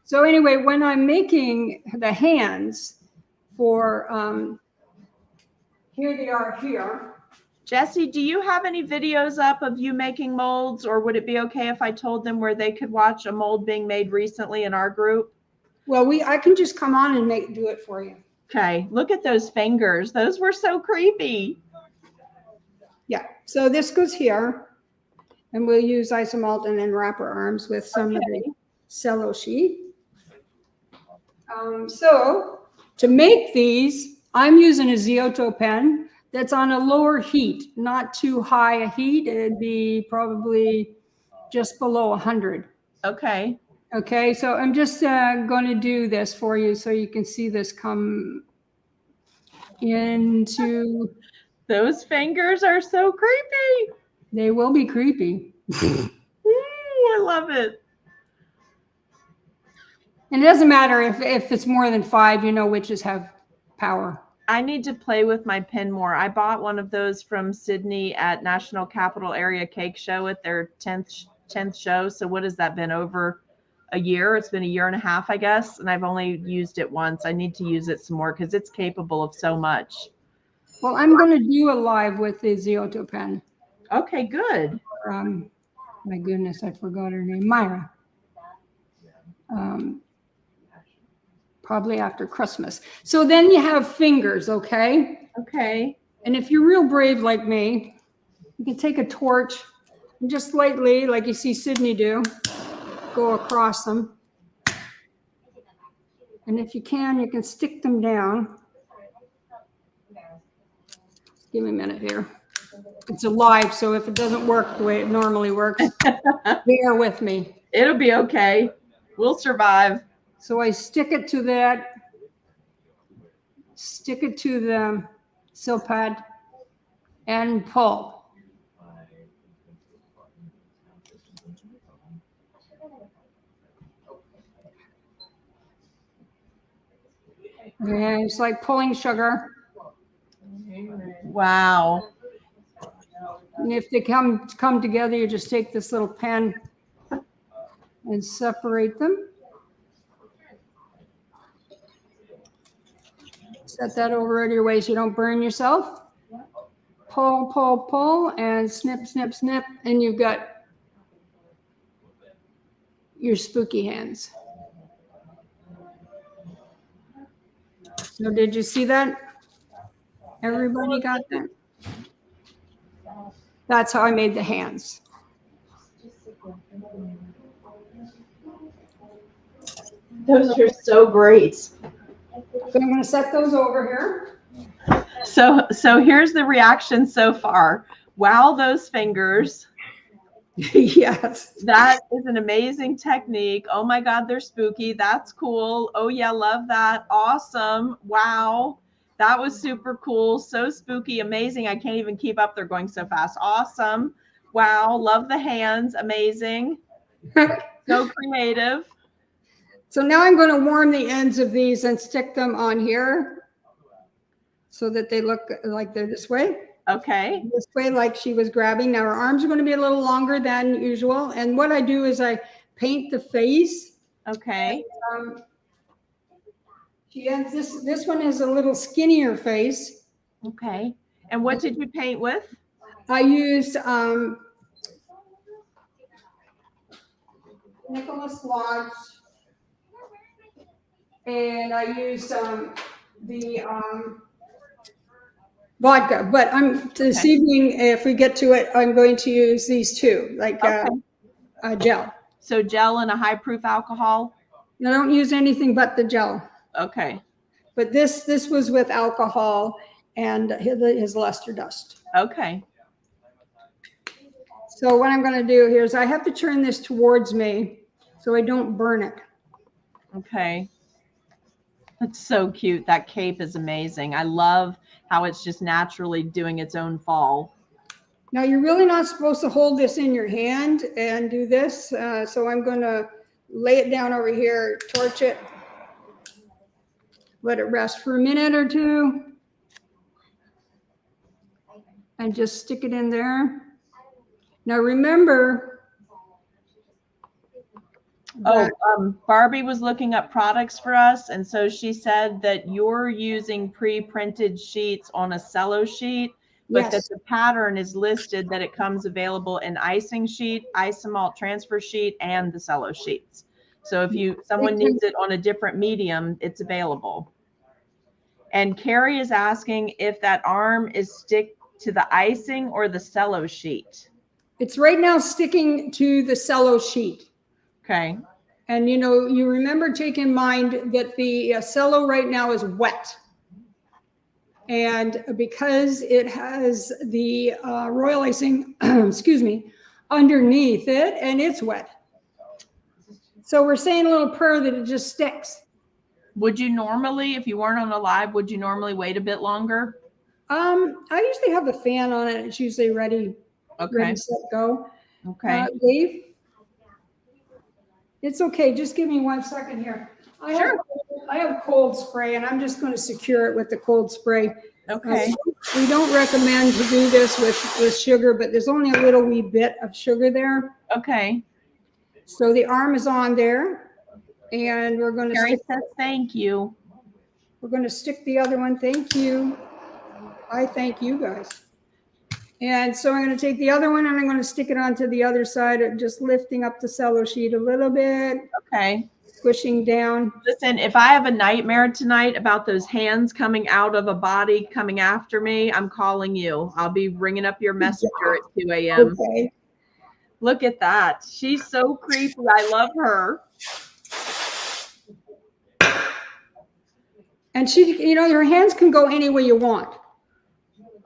So anyway, when I'm making the hands for, here they are here.
Jessie, do you have any videos up of you making molds, or would it be okay if I told them where they could watch a mold being made recently in our group?
Well, I can just come on and do it for you.
Okay, look at those fingers. Those were so creepy.
Yeah, so this goes here, and we'll use isomalt and then wrap our arms with some of the cello sheet. So to make these, I'm using a Giotto pen that's on a lower heat, not too high a heat. It'd be probably just below 100.
Okay.
Okay, so I'm just going to do this for you so you can see this come into.
Those fingers are so creepy.
They will be creepy.
Ooh, I love it.
And it doesn't matter if it's more than 5, you know, witches have power.
I need to play with my pen more. I bought one of those from Sydney at National Capital Area Cake Show at their 10th show. So what has that been, over a year? It's been a year and a half, I guess. And I've only used it once. I need to use it some more because it's capable of so much.
Well, I'm going to do a live with the Giotto pen.
Okay, good.
My goodness, I forgot her name. Myra. Probably after Christmas. So then you have fingers, okay?
Okay.
And if you're real brave like me, you can take a torch and just lightly, like you see Sydney do, go across them. And if you can stick them down. Give me a minute here. It's alive, so if it doesn't work the way it normally works, bear with me.
It'll be okay. We'll survive.
So I stick it to that, stick it to the sill pad, and pull. And it's like pulling sugar.
Wow.
And if they come together, you just take this little pen and separate them. Set that over out of your way so you don't burn yourself. Pull, pull, pull, and snip, snip, snip, and you've got your spooky hands. So did you see that? Everybody got that? That's how I made the hands.
Those are so great.
So I'm going to set those over here.
So here's the reaction so far. Wow, those fingers.
Yes.
That is an amazing technique. Oh my God, they're spooky. That's cool. Oh yeah, love that. Awesome. Wow. That was super cool. So spooky, amazing. I can't even keep up. They're going so fast. Awesome. Wow. Love the hands. Amazing. So creative.
So now I'm going to warm the ends of these and stick them on here so that they look like they're this way.
Okay.
This way, like she was grabbing. Now her arms are going to be a little longer than usual. And what I do is I paint the face.
Okay.
And, she has this one has a little skinnier face.
Okay. And what did you paint with?
I used Nicholas Lodge, and I used the vodka. But this evening, if we get to it, I'm going to use these two, like gel.
So gel and a high proof alcohol?
I don't use anything but the gel.
Okay.
But this was with alcohol and his luster dust.
Okay.
So what I'm going to do here is I have to turn this towards me so I don't burn it.
Okay. That's so cute. That cape is amazing. I love how it's just naturally doing its own fall.
Now you're really not supposed to hold this in your hand and do this. So I'm going to lay it down over here, torch it. Let it rest for a minute or two. And just stick it in there. Now remember.
Barbie was looking up products for us. And so she said that you're using pre-printed sheets on a cello sheet, but that the pattern is listed that it comes available in icing sheet, isomalt transfer sheet, and the cello sheets. So if someone needs it on a different medium, it's available. And Carrie is asking if that arm is stick to the icing or the cello sheet.
It's right now sticking to the cello sheet.
Okay.
And you remember, take in mind that the cello right now is wet. And because it has the royal icing, excuse me, underneath it, and it's wet. So we're saying a little prayer that it just sticks.
Would you normally, if you weren't on a live, would you normally wait a bit longer?
I usually have a fan on it. It's usually ready.
Okay.
Ready, set, go.
Okay.
Dave? It's okay. Just give me 1 second here. I have cold spray, and I'm just going to secure it with the cold spray.
Okay.
We don't recommend to do this with sugar, but there's only a little wee bit of sugar there.
Okay.
So the arm is on there, and we're going to
Carrie says thank you.
We're going to stick the other one. Thank you. I thank you guys. And so I'm going to take the other one, and I'm going to stick it onto the other side, just lifting up the cello sheet a little bit.
Okay.
Squishing down.
Listen, if I have a nightmare tonight about those hands coming out of a body coming after me, I'm calling you. I'll be ringing up your messenger at 2 a.m.
Okay.
Look at that. She's so creepy. I love her.
And she, her hands can go any way you want.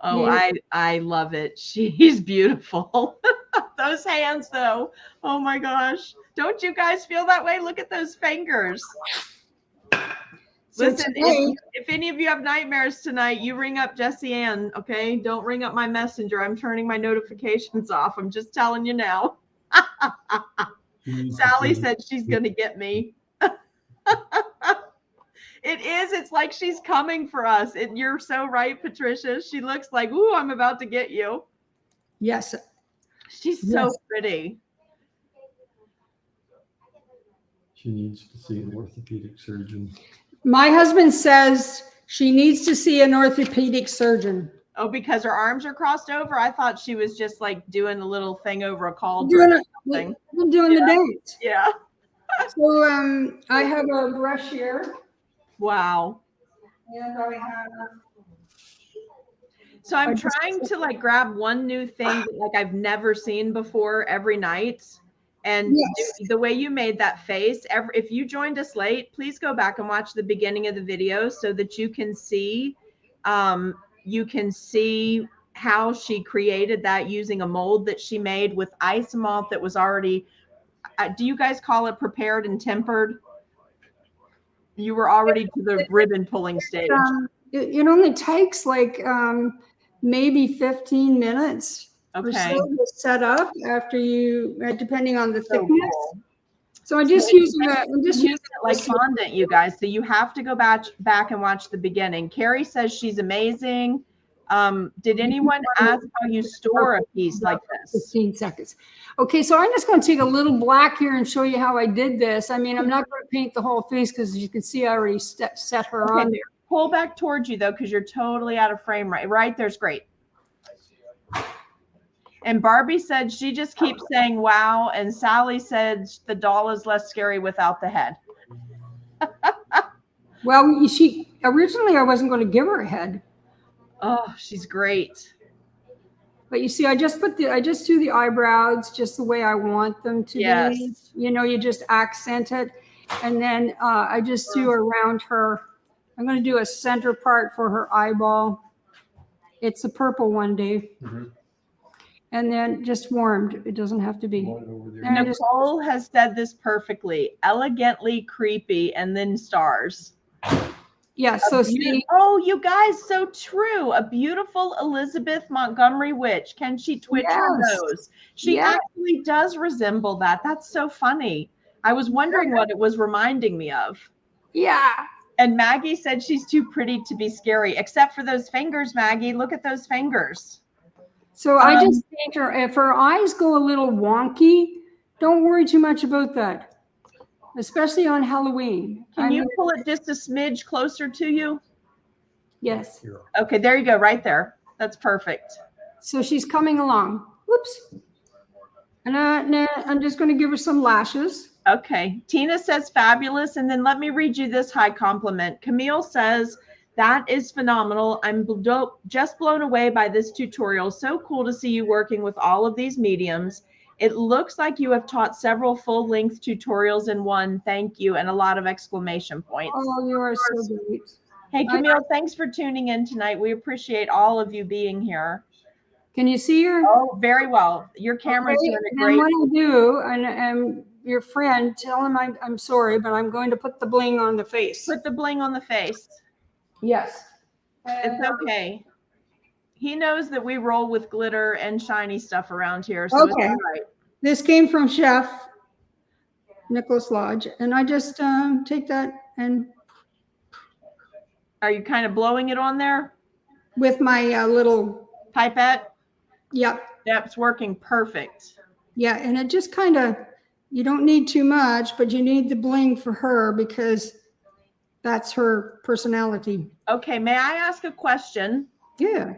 Oh, yeah. I love it. She's beautiful. Those hands, though. Oh my gosh. Don't you guys feel that way? Look at those fingers. Listen, if any of you have nightmares tonight, you ring up Jessie Ann, okay? Don't ring up my messenger. I'm turning my notifications off. I'm just telling you now. Sally said she's going to get me. It is. It's like she's coming for us. You're so right, Patricia. She looks like, ooh, I'm about to get you.
Yes.
She's so pretty.
She needs to see an orthopedic surgeon.
My husband says she needs to see an orthopedic surgeon.
Oh, because her arms are crossed over? I thought she was just like doing a little thing over a cauldron
doing
or something.
I'm doing the dance.
Yeah.
So I have a brush here.
Wow.
And I have.
So I'm trying to like grab one new thing that like I've never seen before every night. And the way you made that face, if you joined us late, please go back and watch the beginning of the video so that you can see how she created that using a mold that she made with isomalt that was already, do you guys call it prepared and tempered? You were already to the ribbon pulling stage.
It only takes like maybe 15 minutes.
Okay.
Or so to set up after you, depending on the thickness.
Cool.
So I'm just using that. I'm just using
it like fondant, you guys. So you have to go back and watch the beginning. Carrie says she's amazing. Did anyone ask how you store a piece like this?
15 seconds. Okay, so I'm just going to take a little black here and show you how I did this. I mean, I'm not going to paint the whole face because as you can see, I already set her on there.
Pull back towards you though, because you're totally out of frame. Right there's great. And Barbie said she just keeps saying wow, and Sally said the doll is less scary without the head.
Well, originally I wasn't going to give her a head.
Oh, she's great.
But you see, I just do the eyebrows just the way I want them to be. You just accent it, and then I just do around her. I'm going to do a center part for her eyeball. It's a purple one, Dave. Mm-hmm. And then just warmed. It doesn't have to be.
Nicole has said this perfectly. Elegantly creepy, and then stars.
Yeah, so
oh, you guys, so true. A beautiful Elizabeth Montgomery witch. Can she twitch her nose? She actually does resemble that. That's so funny. I was wondering what it was reminding me of.
Yeah.
And Maggie said she's too pretty to be scary, except for those fingers, Maggie. Look at those fingers.
So I just paint her. If her eyes go a little wonky, don't worry too much about that, especially on Halloween.
Can you pull it just a smidge closer to you?
Yes.
Okay, there you go, right there. That's perfect.
So she's coming along. Whoops. And I'm just going to give her some lashes.
Okay. Tina says fabulous. And then let me read you this high compliment. Camille says, that is phenomenal. I'm just blown away by this tutorial. So cool to see you working with all of these mediums. It looks like you have taught several full-length tutorials in one. Thank you. And a lot of exclamation points.
Oh, you are so great.
Hey, Camille, thanks for tuning in tonight. We appreciate all of you being here.
Can you see her?
Oh, very well. Your camera's doing a great.
And what I do, and your friend, tell him I'm sorry, but I'm going to put the bling on the face.
Put the bling on the face.
Yes.
It's okay. He knows that we roll with glitter and shiny stuff around here. So
okay.
It's all right.
This came from Chef Nicholas Lodge. And I just take that and.
Are you kind of blowing it on there?
With my little
pipette?
Yep.
That's working perfect.
Yeah. And it just kind of, you don't need too much, but you need the bling for her because that's her personality.
Okay. May I ask a question?
Yeah.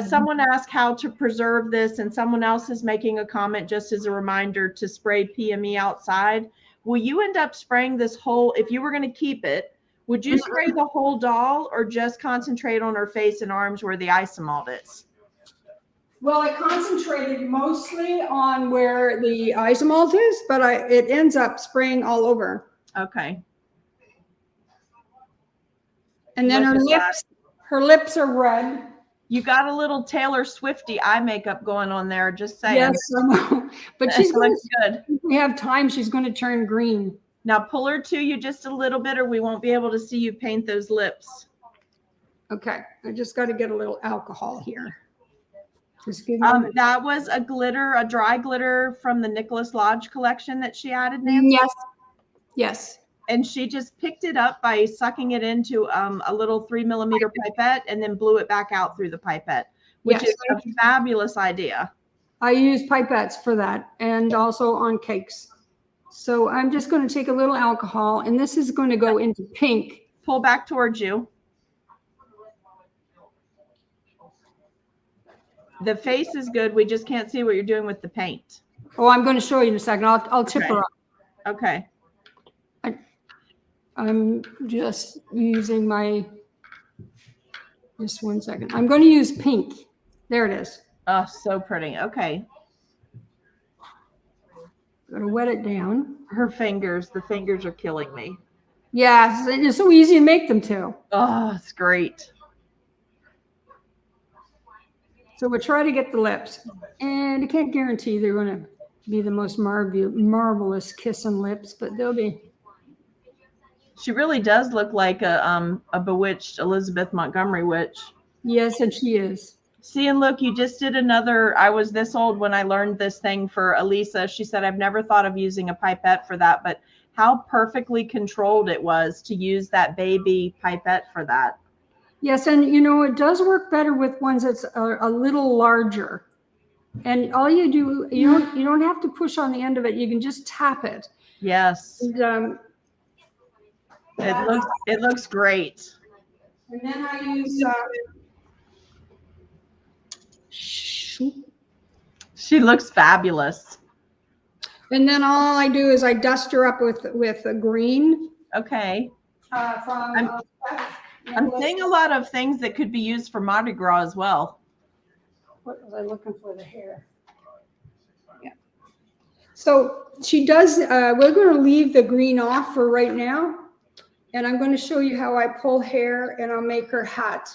Someone asked how to preserve this, and someone else is making a comment just as a reminder to spray PME outside. Will you end up spraying this whole, if you were going to keep it, would you spray the whole doll or just concentrate on her face and arms where the isomalt is?
Well, I concentrated mostly on where the isomalt is, but it ends up spraying all over.
Okay.
And then her lips are red.
You got a little Taylor Swifty eye makeup going on there, just saying.
Yes, I know. But she's going
looks good.
If we have time, she's going to turn green.
Now pull her to you just a little bit or we won't be able to see you paint those lips.
Okay. I just got to get a little alcohol here. Just give
that was a glitter, a dry glitter from the Nicholas Lodge collection that she added, Nancy?
Yes. Yes.
And she just picked it up by sucking it into a little 3mm pipette and then blew it back out through the pipette, which is a fabulous idea.
I use pipettes for that and also on cakes. So I'm just going to take a little alcohol, and this is going to go into pink.
Pull back towards you. The face is good. We just can't see what you're doing with the paint.
Oh, I'm going to show you in a second. I'll tip her up.
Okay.
I'm just using just 1 second. I'm going to use pink. There it is.
Oh, so pretty. Okay.
Got to wet it down.
Her fingers, the fingers are killing me.
Yeah, it's so easy to make them too.
Oh, it's great.
So we'll try to get the lips. And I can't guarantee they're going to be the most marvelous kissing lips, but they'll be.
She really does look like a bewitched Elizabeth Montgomery witch.
Yes, and she is.
See, and look, you just did another. I was this old when I learned this thing for Elisa. She said, I've never thought of using a pipette for that, but how perfectly controlled it was to use that baby pipette for that.
Yes, and it does work better with ones that's a little larger. And all you do, you don't have to push on the end of it. You can just tap it.
Yes.
And,
it looks great.
And then I use
she looks fabulous.
And then all I do is I dust her up with a green.
Okay. I'm seeing a lot of things that could be used for Mardi Gras as well.
What was I looking for? The hair. Yeah. So she does. We're going to leave the green off for right now. And I'm going to show you how I pull hair and I'll make her hat.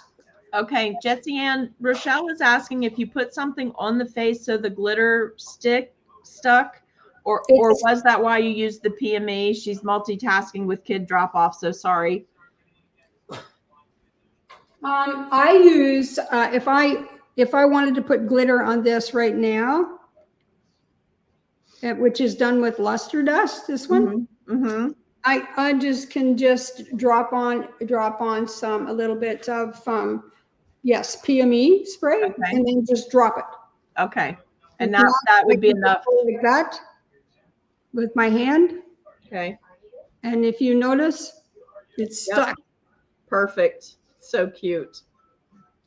Okay, Jessie Ann, Rochelle was asking if you put something on the face so the glitter stuck, or was that why you used the PME? She's multitasking with kid drop off, so sorry.
I use if I wanted to put glitter on this right now, which is done with luster dust. This one.
Mm-hmm.
I just can just drop on a little bit of yes, PME spray,
Okay.
and then just drop it.
Okay. And
If not,
that
I
would be
can
enough.
go like that with my hand.
Okay.
And if you notice, it's
Yep.
stuck.
Perfect. So cute.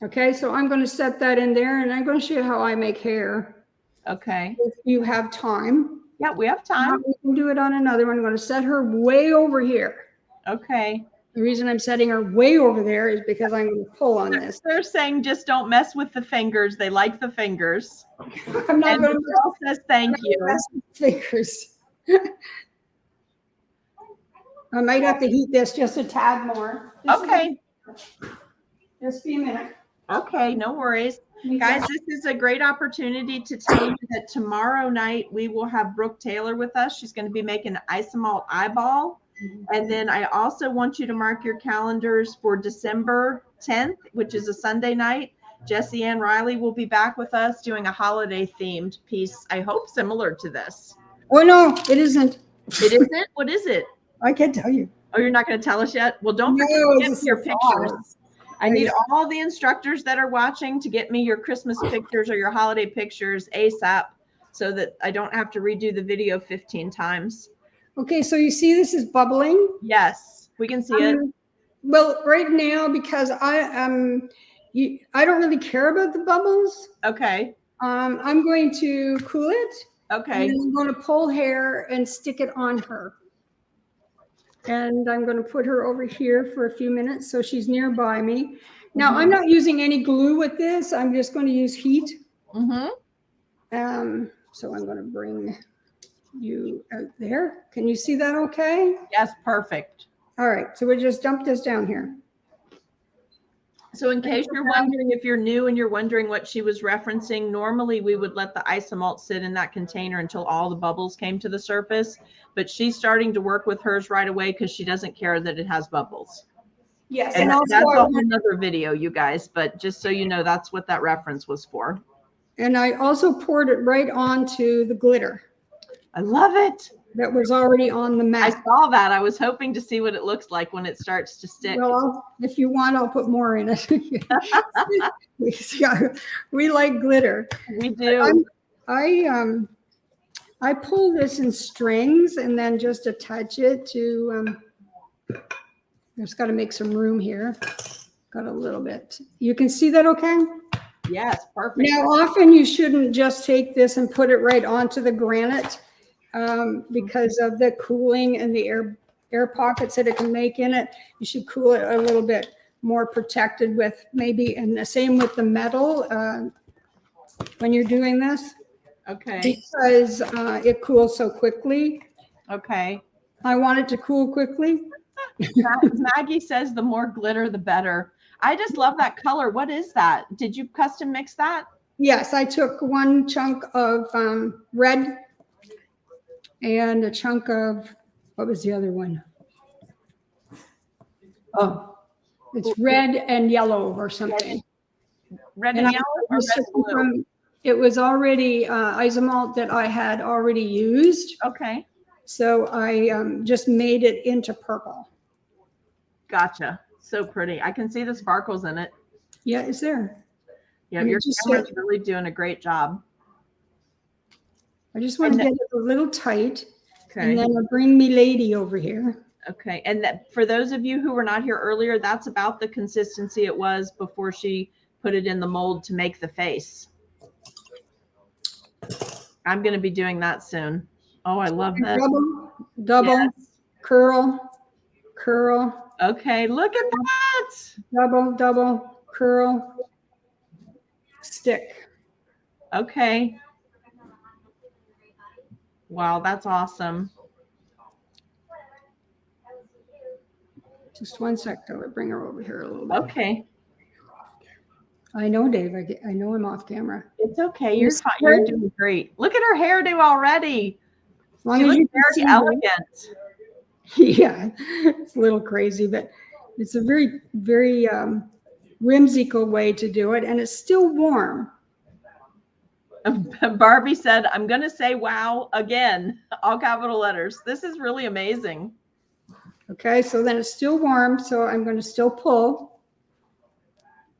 Okay, so I'm going to set that in there, and I'm going to show you how I make hair.
Okay.
If you have time.
Yeah, we have
Now
time.
we can do it on another one. I'm going to set her way over here.
Okay.
The reason I'm setting her way over there is because I'm going to pull on this.
They're saying just don't mess with the fingers. They like the fingers.
I'm not
And
going
Michelle says thank
to
you.
mess with fingers. I might have to heat this just a tad more.
Okay.
Just be a minute.
Okay, no worries. Guys, this is a great opportunity to tell you that tomorrow night we will have Brooke Taylor with us. She's going to be making an isomalt eyeball. And then I also want you to mark your calendars for December 10th, which is a Sunday night. Jessie and Reilly will be back with us doing a holiday themed piece, I hope similar to this.
Oh, no, it isn't.
It isn't? What is it?
I can't tell you.
Oh, you're not going to tell us yet? Well, don't
No,
forget to
it's
get
a
me your
surprise.
pictures. I need all the instructors that are watching to get me your Christmas pictures or your holiday pictures ASAP so that I don't have to redo the video 15 times.
Okay, so you see this is bubbling?
Yes, we can see it.
Well, right now, because I don't really care about the bubbles.
Okay.
I'm going to cool it.
Okay.
And then I'm going to pull hair and stick it on her. And I'm going to put her over here for a few minutes so she's nearby me. Now, I'm not using any glue with this. I'm just going to use heat. So I'm going to bring you out there. Can you see that okay?
Yes, perfect.
All right, so we'll just dump this down here.
So in case you're wondering, if you're new and you're wondering what she was referencing, normally we would let the isomalt sit in that container until all the bubbles came to the surface. But she's starting to work with hers right away because she doesn't care that it has bubbles.
Yes,
and also that's a whole another video, you guys. But just so you know, that's what that reference was for.
And I also poured it right onto the glitter.
I love it.
That was already on the mat.
I saw that. I was hoping to see what it looks like when it starts to stick.
Well, if you want, I'll put more in it. We like glitter.
We do.
I pull this in strings and then just attach it to, just got to make some room here. Got a little bit. You can see that okay?
Yes, perfect.
Now, often you shouldn't just take this and put it right onto the granite because of the cooling and the air pockets that it can make in it. You should cool it a little bit more protected with maybe, and the same with the metal when you're doing this.
Okay.
Because it cools so quickly.
Okay.
I want it to cool quickly.
Maggie says the more glitter, the better. I just love that color. What is that? Did you custom mix that?
Yes, I took one chunk of red and a chunk of, what was the other one? Oh, it's red and yellow or something.
Red and yellow or red and blue?
It was already isomalt that I had already used.
Okay.
So I just made it into purple.
Gotcha. So pretty. I can see the sparkles in it.
Yeah, it's there.
Yeah, your camera's really doing a great job.
I just want to get it a little tight.
Okay.
And then I'll bring me lady over here.
Okay. And that, for those of you who were not here earlier, that's about the consistency it was before she put it in the mold to make the face. I'm going to be doing that soon. Oh, I love that.
Double,
Yes.
curl.
Okay, look at that.
Double, curl, stick.
Okay. Wow, that's awesome.
Just one sec, I'll bring her over here a little bit.
Okay.
I know, Dave. I know I'm off camera.
It's okay. You're doing great. Look at her hairdo already.
As long
She
as
looks
you
very elegant.
Yeah, it's a little crazy, but it's a very, very whimsical way to do it, and it's still warm.
Barbie said, I'm going to say wow again, all capital letters. This is really amazing.
Okay, so then it's still warm, so I'm going to still pull.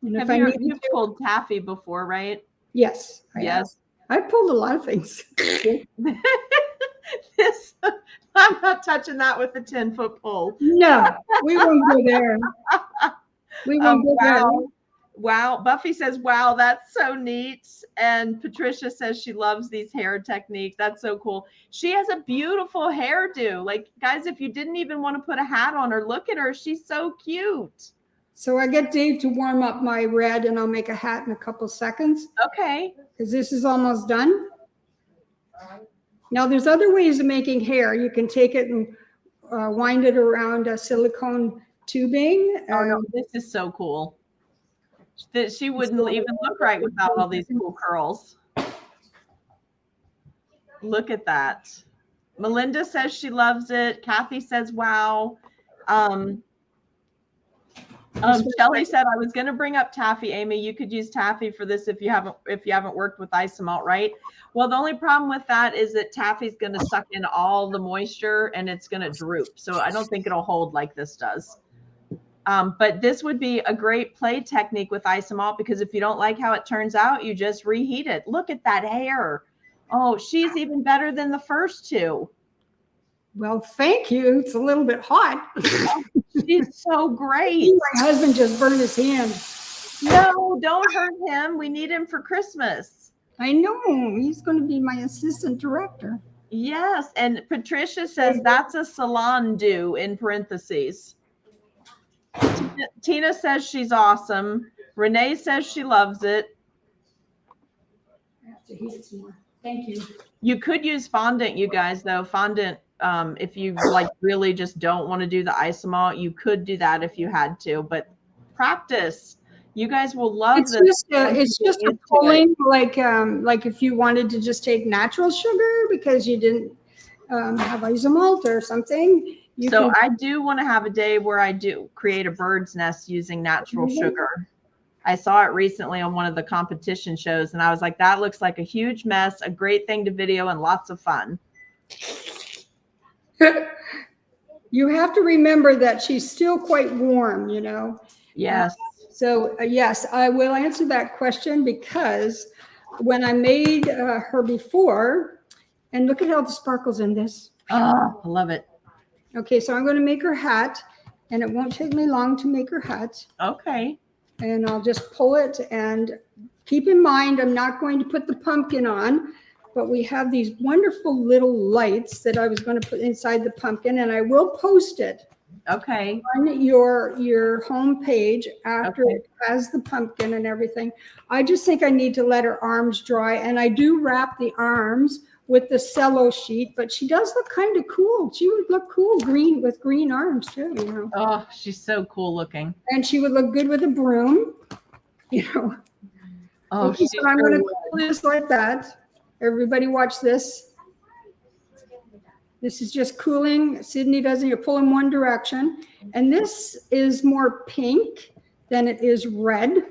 And if
You've pulled taffy before, right?
Yes.
Yes.
I've pulled a lot of things.
I'm not touching that with a 10-foot pole.
No, we won't go there. We won't go there.
Wow. Buffy says, wow, that's so neat. And Patricia says she loves these hair techniques. That's so cool. She has a beautiful hairdo. Like, guys, if you didn't even want to put a hat on her, look at her. She's so cute.
So I get Dave to warm up my red, and I'll make a hat in a couple seconds.
Okay.
Because this is almost done. Now, there's other ways of making hair. You can take it and wind it around a silicone tubing.
Oh, no, this is so cool. That she wouldn't even look right without all these cool curls. Look at that. Melinda says she loves it. Kathy says, wow. Shelly said, I was going to bring up taffy, Amy. You could use taffy for this if you haven't worked with isomalt, right? Well, the only problem with that is that taffy's going to suck in all the moisture and it's going to droop. So I don't think it'll hold like this does. But this would be a great play technique with isomalt, because if you don't like how it turns out, you just reheat it. Look at that hair. Oh, she's even better than the first two.
Well, thank you. It's a little bit hot.
She's so great.
My husband just burned his hand.
No, don't hurt him. We need him for Christmas.
I know. He's going to be my assistant director.
Yes. And Patricia says that's a salon do in parentheses. Tina says she's awesome. Renee says she loves it.
I have to heat it some more. Thank you.
You could use fondant, you guys, though. Fondant, if you like really just don't want to do the isomalt, you could do that if you had to. But practice. You guys will love this.
It's just a pulling, like if you wanted to just take natural sugar because you didn't have isomalt or something.
I do want to have a day where I do create a bird's nest using natural sugar. I saw it recently on one of the competition shows, and I was like, that looks like a huge mess, a great thing to video, and lots of fun.
You have to remember that she's still quite warm, you know?
Yes.
So yes, I will answer that question, because when I made her before, and look at all the sparkles in this.
Oh, I love it.
Okay, so I'm going to make her hat, and it won't take me long to make her hat.
Okay.
And I'll just pull it, and keep in mind, I'm not going to put the pumpkin on, but we have these wonderful little lights that I was going to put inside the pumpkin, and I will post it.
Okay.
On your home page after it has the pumpkin and everything. I just think I need to let her arms dry, and I do wrap the arms with the cello sheet, but she does look kind of cool. She would look cool with green arms too, you know.
Oh, she's so cool looking.
And she would look good with a broom, you know.
Oh,
okay, so I'm going to pull this like that. Everybody watch this. This is just cooling. Sydney doesn't, you pull in one direction. And this is more pink than it is red.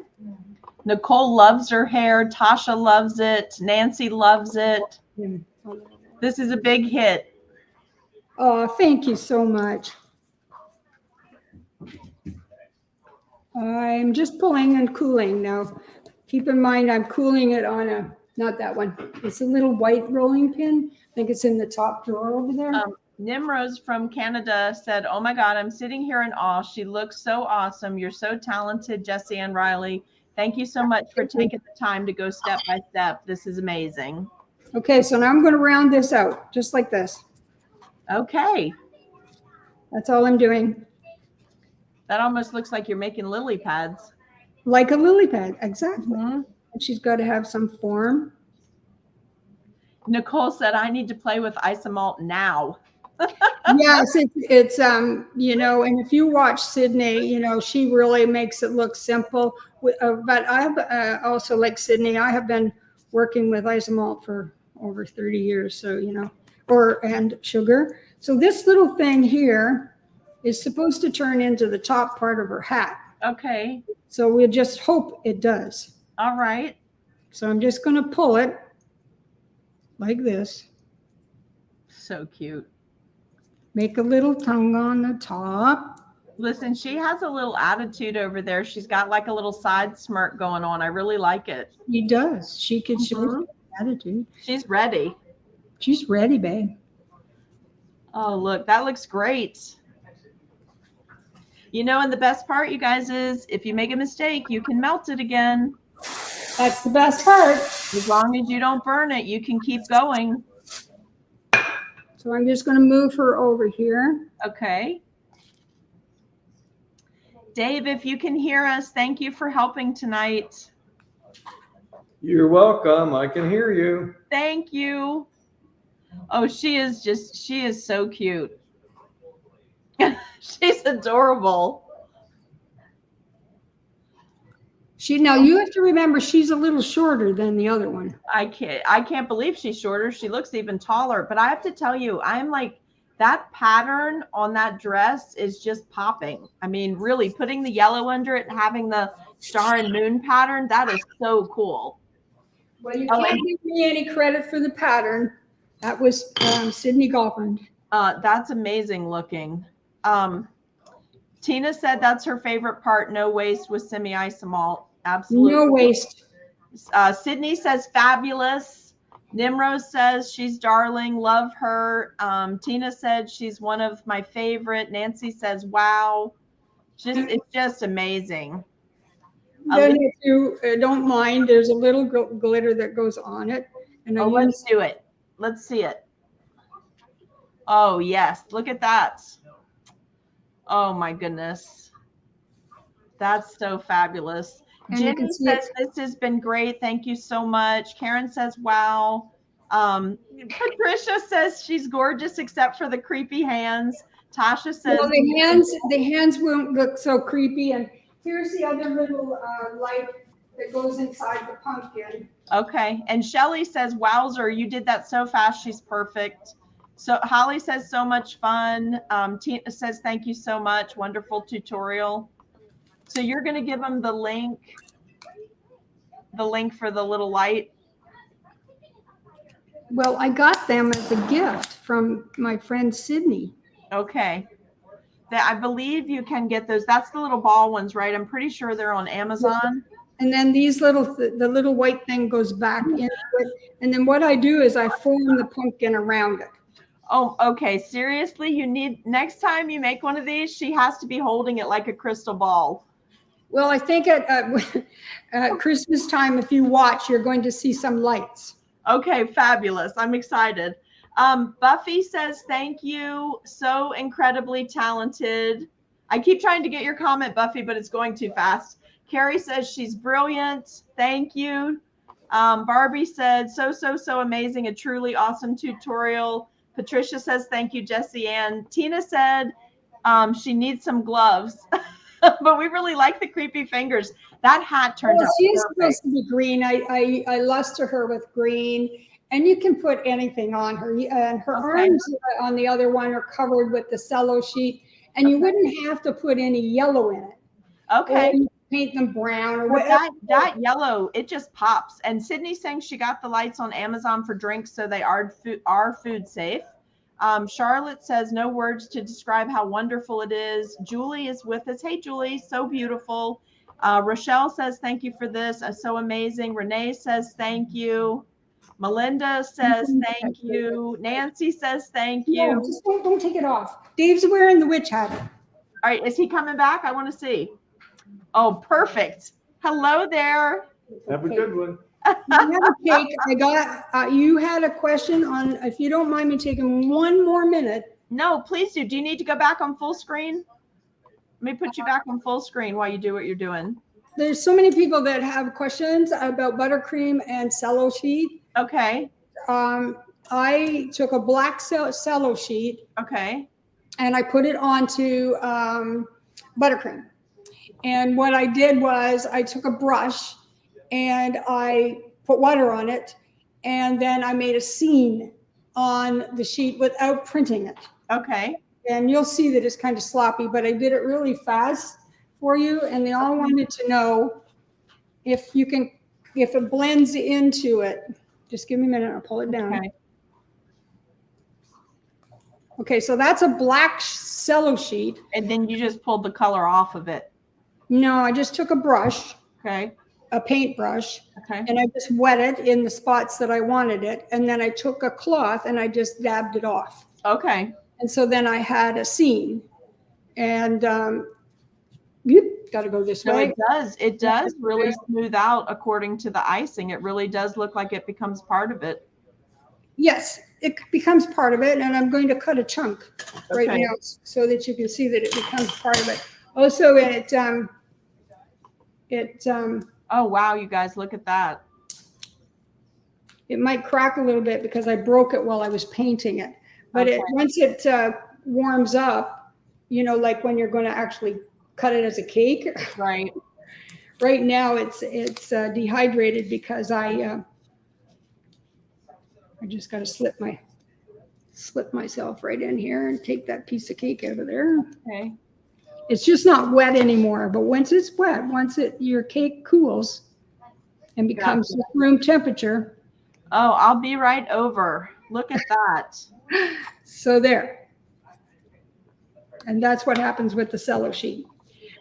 Nicole loves her hair. Tasha loves it. Nancy loves it. This is a big hit.
Oh, thank you so much. I'm just pulling and cooling now. Keep in mind, I'm cooling it on not that one. It's a little white rolling pin. I think it's in the top drawer over there.
Nimrose from Canada said, oh my God, I'm sitting here in awe. She looks so awesome. You're so talented, Jessie and Reilly. Thank you so much for taking the time to go step by step. This is amazing.
Okay, so now I'm going to round this out just like this.
Okay.
That's all I'm doing.
That almost looks like you're making lily pads.
Like a lily pad, exactly.
Mm-hmm.
And she's got to have some form.
Nicole said, I need to play with isomalt now.
Yes, it's you know, and if you watch Sydney, you know, she really makes it look simple. But I've also, like Sydney, I have been working with isomalt for over 30 years. So, you know, and sugar. So this little thing here is supposed to turn into the top part of her hat.
Okay.
So we'll just hope it does.
All right.
So I'm just going to pull it like this.
So cute.
Make a little tongue on the top.
Listen, she has a little attitude over there. She's got like a little side smirk going on. I really like it.
She does. She could show
Mhm.
attitude.
She's ready.
She's ready, babe.
Oh, look, that looks great. You know, and the best part, you guys, is if you make a mistake, you can melt it again.
That's the best part.
As long as you don't burn it, you can keep going.
So I'm just going to move her over here.
Okay. Dave, if you can hear us, thank you for helping tonight.
You're welcome. I can hear you.
Thank you. Oh, she is so cute. She's adorable.
Now you have to remember she's a little shorter than the other one.
I can't believe she's shorter. She looks even taller, but I have to tell you, I'm like, that pattern on that dress is just popping. I mean, really putting the yellow under it and having the star and moon pattern, that is so cool.
Well, you can't give me any credit for the pattern. That was Sydney Goffin.
That's amazing looking. Tina said that's her favorite part, no waste with semi-isomalt. Absolutely.
No waste.
Sydney says fabulous. Nimrose says she's darling, love her. Tina said she's one of my favorite. Nancy says, wow. It's just amazing.
Then if you don't mind, there's a little glitter that goes on it. And
let's do it. Let's see it. Oh, yes. Look at that. Oh, my goodness. That's so fabulous. Jenny says, this has been great. Thank you so much. Karen says, wow. Patricia says she's gorgeous except for the creepy hands. Tasha says,
well, the hands won't look so creepy. And here's the other little light that goes inside the pumpkin.
Okay. And Shelly says, wowzer, you did that so fast. She's perfect. So Holly says, so much fun. Tina says, thank you so much. Wonderful tutorial. So you're going to give them the link for the little light.
Well, I got them as a gift from my friend Sydney.
Okay. I believe you can get those. That's the little ball ones, right? I'm pretty sure they're on Amazon.
And then these the little white thing goes back into it. And then what I do is I form the pumpkin around it.
Oh, okay. Seriously, next time you make one of these, she has to be holding it like a crystal ball.
Well, I think at Christmas time, if you watch, you're going to see some lights.
Okay, fabulous. I'm excited. Buffy says, thank you. So incredibly talented. I keep trying to get your comment, Buffy, but it's going too fast. Carrie says she's brilliant. Thank you. Barbie said, so amazing. A truly awesome tutorial. Patricia says, thank you, Jessie. And Tina said she needs some gloves. But we really like the creepy fingers. That hat turned out
she's
perfect.
Supposed to be green. I luster her with green, and you can put anything on her. And her arms on the other one are covered with the cello sheet, and you wouldn't have to put any yellow in it.
Okay.
Or you paint them brown or
well,
whatever.
that yellow, it just pops. And Sydney's saying she got the lights on Amazon for drinks, so they are food safe. Charlotte says, no words to describe how wonderful it is. Julie is with us. Hey, Julie, so beautiful. Rochelle says, thank you for this. So amazing. Renee says, thank you. Melinda says, thank you. Nancy says, thank you.
No, just don't take it off. Dave's wearing the witch hat.
All right, is he coming back? I want to see. Oh, perfect. Hello there.
Have a good one.
I got you had a question on, if you don't mind me taking one more minute.
No, please do. Do you need to go back on full screen? Let me put you back on full screen while you do what you're doing.
There's so many people that have questions about buttercream and cello sheet.
Okay.
I took a black cello sheet.
Okay.
And I put it onto buttercream. And what I did was I took a brush and I put water on it, and then I made a scene on the sheet without printing it.
Okay.
And you'll see that it's kind of sloppy, but I did it really fast for you, and they all wanted to know if it blends into it. Just give me a minute, I'll pull it down.
Okay.
Okay, so that's a black cello sheet.
And then you just pulled the color off of it.
No, I just took a brush,
Okay.
a paintbrush,
Okay.
and I just wet it in the spots that I wanted it. And then I took a cloth and I just dabbed it off.
Okay.
And so then I had a scene. And you got to go this
So
way.
it does really smooth out according to the icing. It really does look like it becomes part of it.
Yes, it becomes part of it. And I'm going to cut a chunk right
Okay.
now so that you can see that it becomes part of it. Also,
Oh, wow, you guys, look at that.
it might crack a little bit because I broke it while I was painting it. But
Okay.
once it warms up, you know, like when you're going to actually cut it as a cake.
Right.
Right now it's dehydrated because I just got to slip myself right in here and take that piece of cake out of there.
Okay.
It's just not wet anymore, but once it's wet, your cake cools and becomes room temperature.
Oh, I'll be right over. Look at that.
So there. And that's what happens with the cello sheet.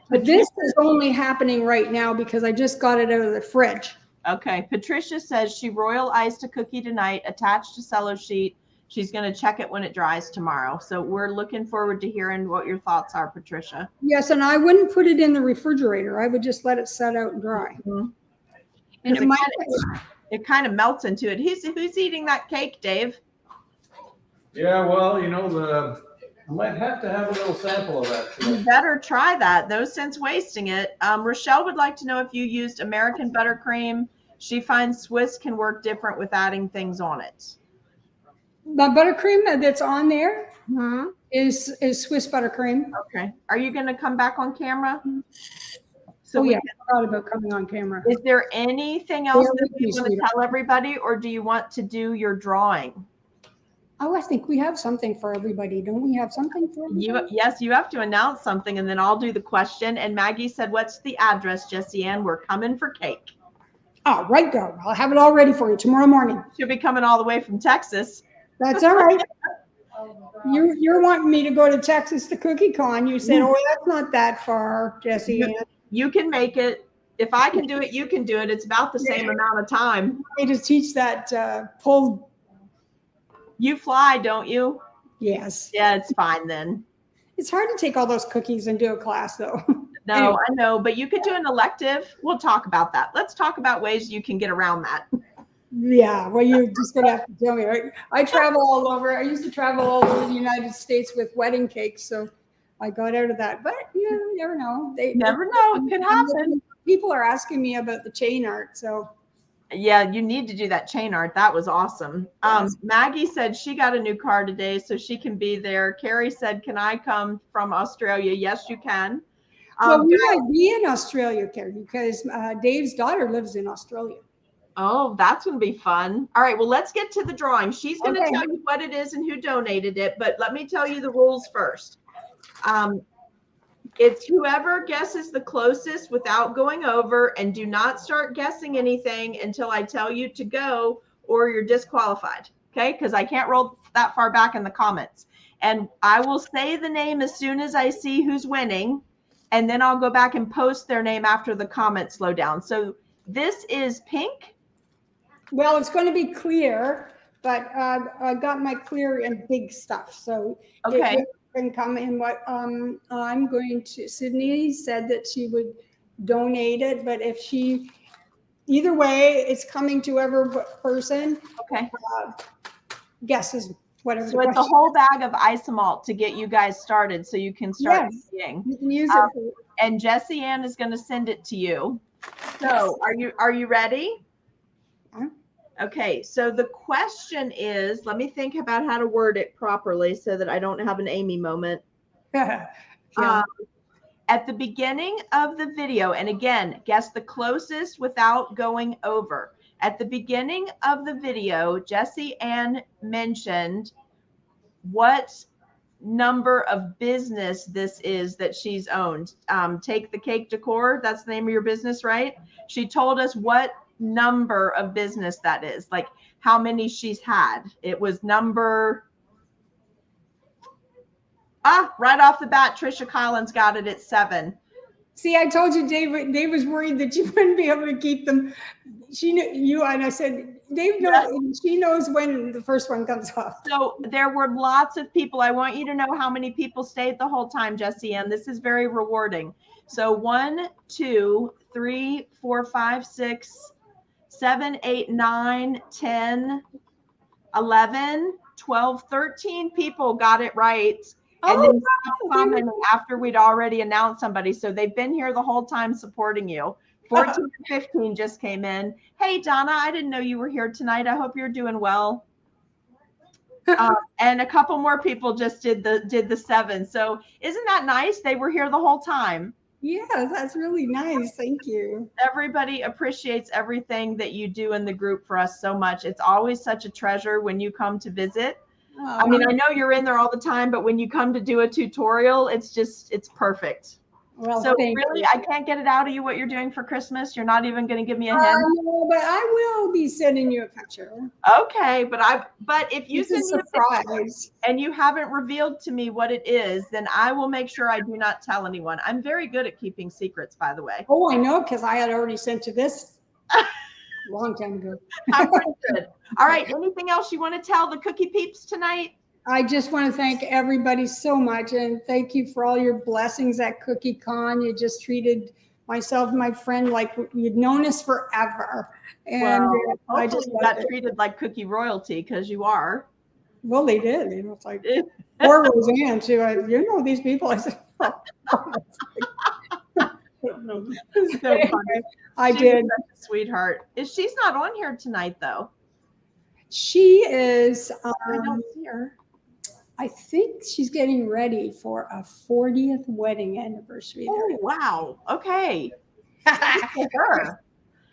But this is only happening right now because I just got it out of the fridge.
Okay. Patricia says she royal iced a cookie tonight, attached to cello sheet. She's going to check it when it dries tomorrow. So we're looking forward to hearing what your thoughts are, Patricia.
Yes, and I wouldn't put it in the refrigerator. I would just let it set out and dry.
Mm-hmm.
And
it kind of melts into it. Who's eating that cake, Dave?
Yeah, well, you know, I might have to have a little sample of that today.
You better try that. No sense wasting it. Rochelle would like to know if you used American buttercream. She finds Swiss can work different with adding things on it.
the buttercream that's on there
Mm-hmm.
is Swiss buttercream.
Okay. Are you going to come back on camera?
So I forgot about coming on camera.
Is there anything else that you want to tell everybody, or do you want to do your drawing?
Oh, I think we have something for everybody. Don't we have something for everybody?
Yes, you have to announce something, and then I'll do the question. And Maggie said, "What's the address, Jessie Ann? We're coming for cake."
Oh, right, go. I'll have it all ready for you tomorrow morning.
She'll be coming all the way from Texas.
That's all right. You're wanting me to go to Texas to Cookie Con. You said, oh, that's not that far, Jessie.
You can make it. If I can do it, you can do it. It's about the same amount of time.
I just teach that pull.
You fly, don't you?
Yes.
Yeah, it's fine then.
It's hard to take all those cookies and do a class, though.
No,
Anyway.
I know, but you could do an elective. We'll talk about that. Let's talk about ways you can get around that.
Yeah, well, you're just going to have to tell me, right? I travel all over. I used to travel all over the United States with wedding cakes, so I got out of that. But, you never know.
Never know. It could happen.
People are asking me about the chain art, so.
Yeah, you need to do that chain art. That was awesome.
Yes.
Maggie said she got a new car today, so she can be there. Carrie said, can I come from Australia? Yes, you can.
Well, we might be in Australia, Carrie, because Dave's daughter lives in Australia.
Oh, that's going to be fun. All right, well, let's get to the drawing. She's going to tell you what it is and who donated it, but let me tell you the rules first. It's whoever guesses the closest without going over, and do not start guessing anything until I tell you to go or you're disqualified, okay? Because I can't roll that far back in the comments. And I will say the name as soon as I see who's winning, and then I'll go back and post their name after the comments slow down. So this is pink.
Well, it's going to be clear, but I got my clear and big stuff. So
Okay.
it can come in what I'm going to. Sydney said that she would donate it, but if she, either way, it's coming to every person.
Okay.
Guesses whatever.
So it's a whole bag of isomalt to get you guys started, so you can start eating.
You can use it.
And Jessie Ann is going to send it to you. So are you ready? Okay, so the question is, let me think about how to word it properly so that I don't have an Amy moment.
Yeah.
At the beginning of the video, and again, guess the closest without going over. At the beginning of the video, Jessie Ann mentioned what number of business this is that she's owned. Take the Cake Decor, that's the name of your business, right? She told us what number of business that is, like how many she's had. It was number Right off the bat, Trisha Collins got it at 7.
See, I told you Dave was worried that you wouldn't be able to keep them. She knew you, and I said, Dave knows, she knows when the first one comes off.
So there were lots of people. I want you to know how many people stayed the whole time, Jessie, and this is very rewarding. So 1, 2, 3, 4, 5, 6, 7, 8, 9, 10, 11, 12, 13 people got it right. And then stopped commenting after we'd already announced somebody. So they've been here the whole time supporting you. 14 and 15 just came in. Hey, Donna, I didn't know you were here tonight. I hope you're doing well. And a couple more people just did the 7. So isn't that nice? They were here the whole time.
Yeah, that's really nice. Thank you.
Everybody appreciates everything that you do in the group for us so much. It's always such a treasure when you come to visit. I mean, I know you're in there all the time, but when you come to do a tutorial, it's perfect.
Well,
so really, I can't get it out of you what you're doing for Christmas. You're not even going to give me a hint.
No, but I will be sending you a picture.
Okay, but if you send me a surprise and you haven't revealed to me what it is, then I will make sure I do not tell anyone. I'm very good at keeping secrets, by the way.
Oh, I know, because I had already sent you this a long time ago.
I'm pretty good. All right. Anything else you want to tell the Cookie Peeps tonight?
I just want to thank everybody so much, and thank you for all your blessings at Cookie Con. You just treated myself and my friend like you'd known us forever. And
I just got treated like cookie royalty, because you are.
Well, they did. You know, it's like poor Roseanne too. You know these people. I said,
so funny.
I did.
Such a sweetheart. She's not on here tonight, though.
She is.
I don't see her.
I think she's getting ready for a 40th wedding anniversary.
Oh, wow. Okay. Sure.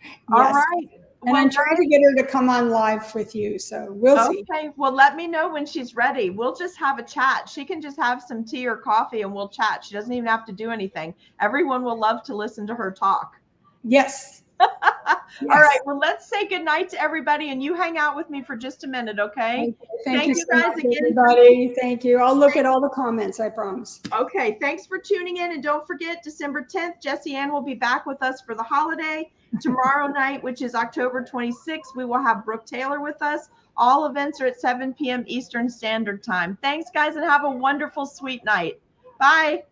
Yes.
All right.
And I'm trying to get her to come on live with you. So we'll see.
Okay. Well, let me know when she's ready. We'll just have a chat. She can just have some tea or coffee and we'll chat. She doesn't even have to do anything. Everyone will love to listen to her talk.
Yes.
All right. Well, let's say goodnight to everybody and you hang out with me for just a minute. Okay.
Thank you so guys much, again. Everybody. Thank you. I'll look at all the comments. I promise.
Okay. Thanks for tuning in. And don't forget, December 10th, Jessie Ann will be back with us for the holiday. Tomorrow night, which is October 26th, we will have Brooke Taylor with us. All events are at 7 p.m. Eastern Standard Time. Thanks, guys, and have a wonderful, sweet night. Bye.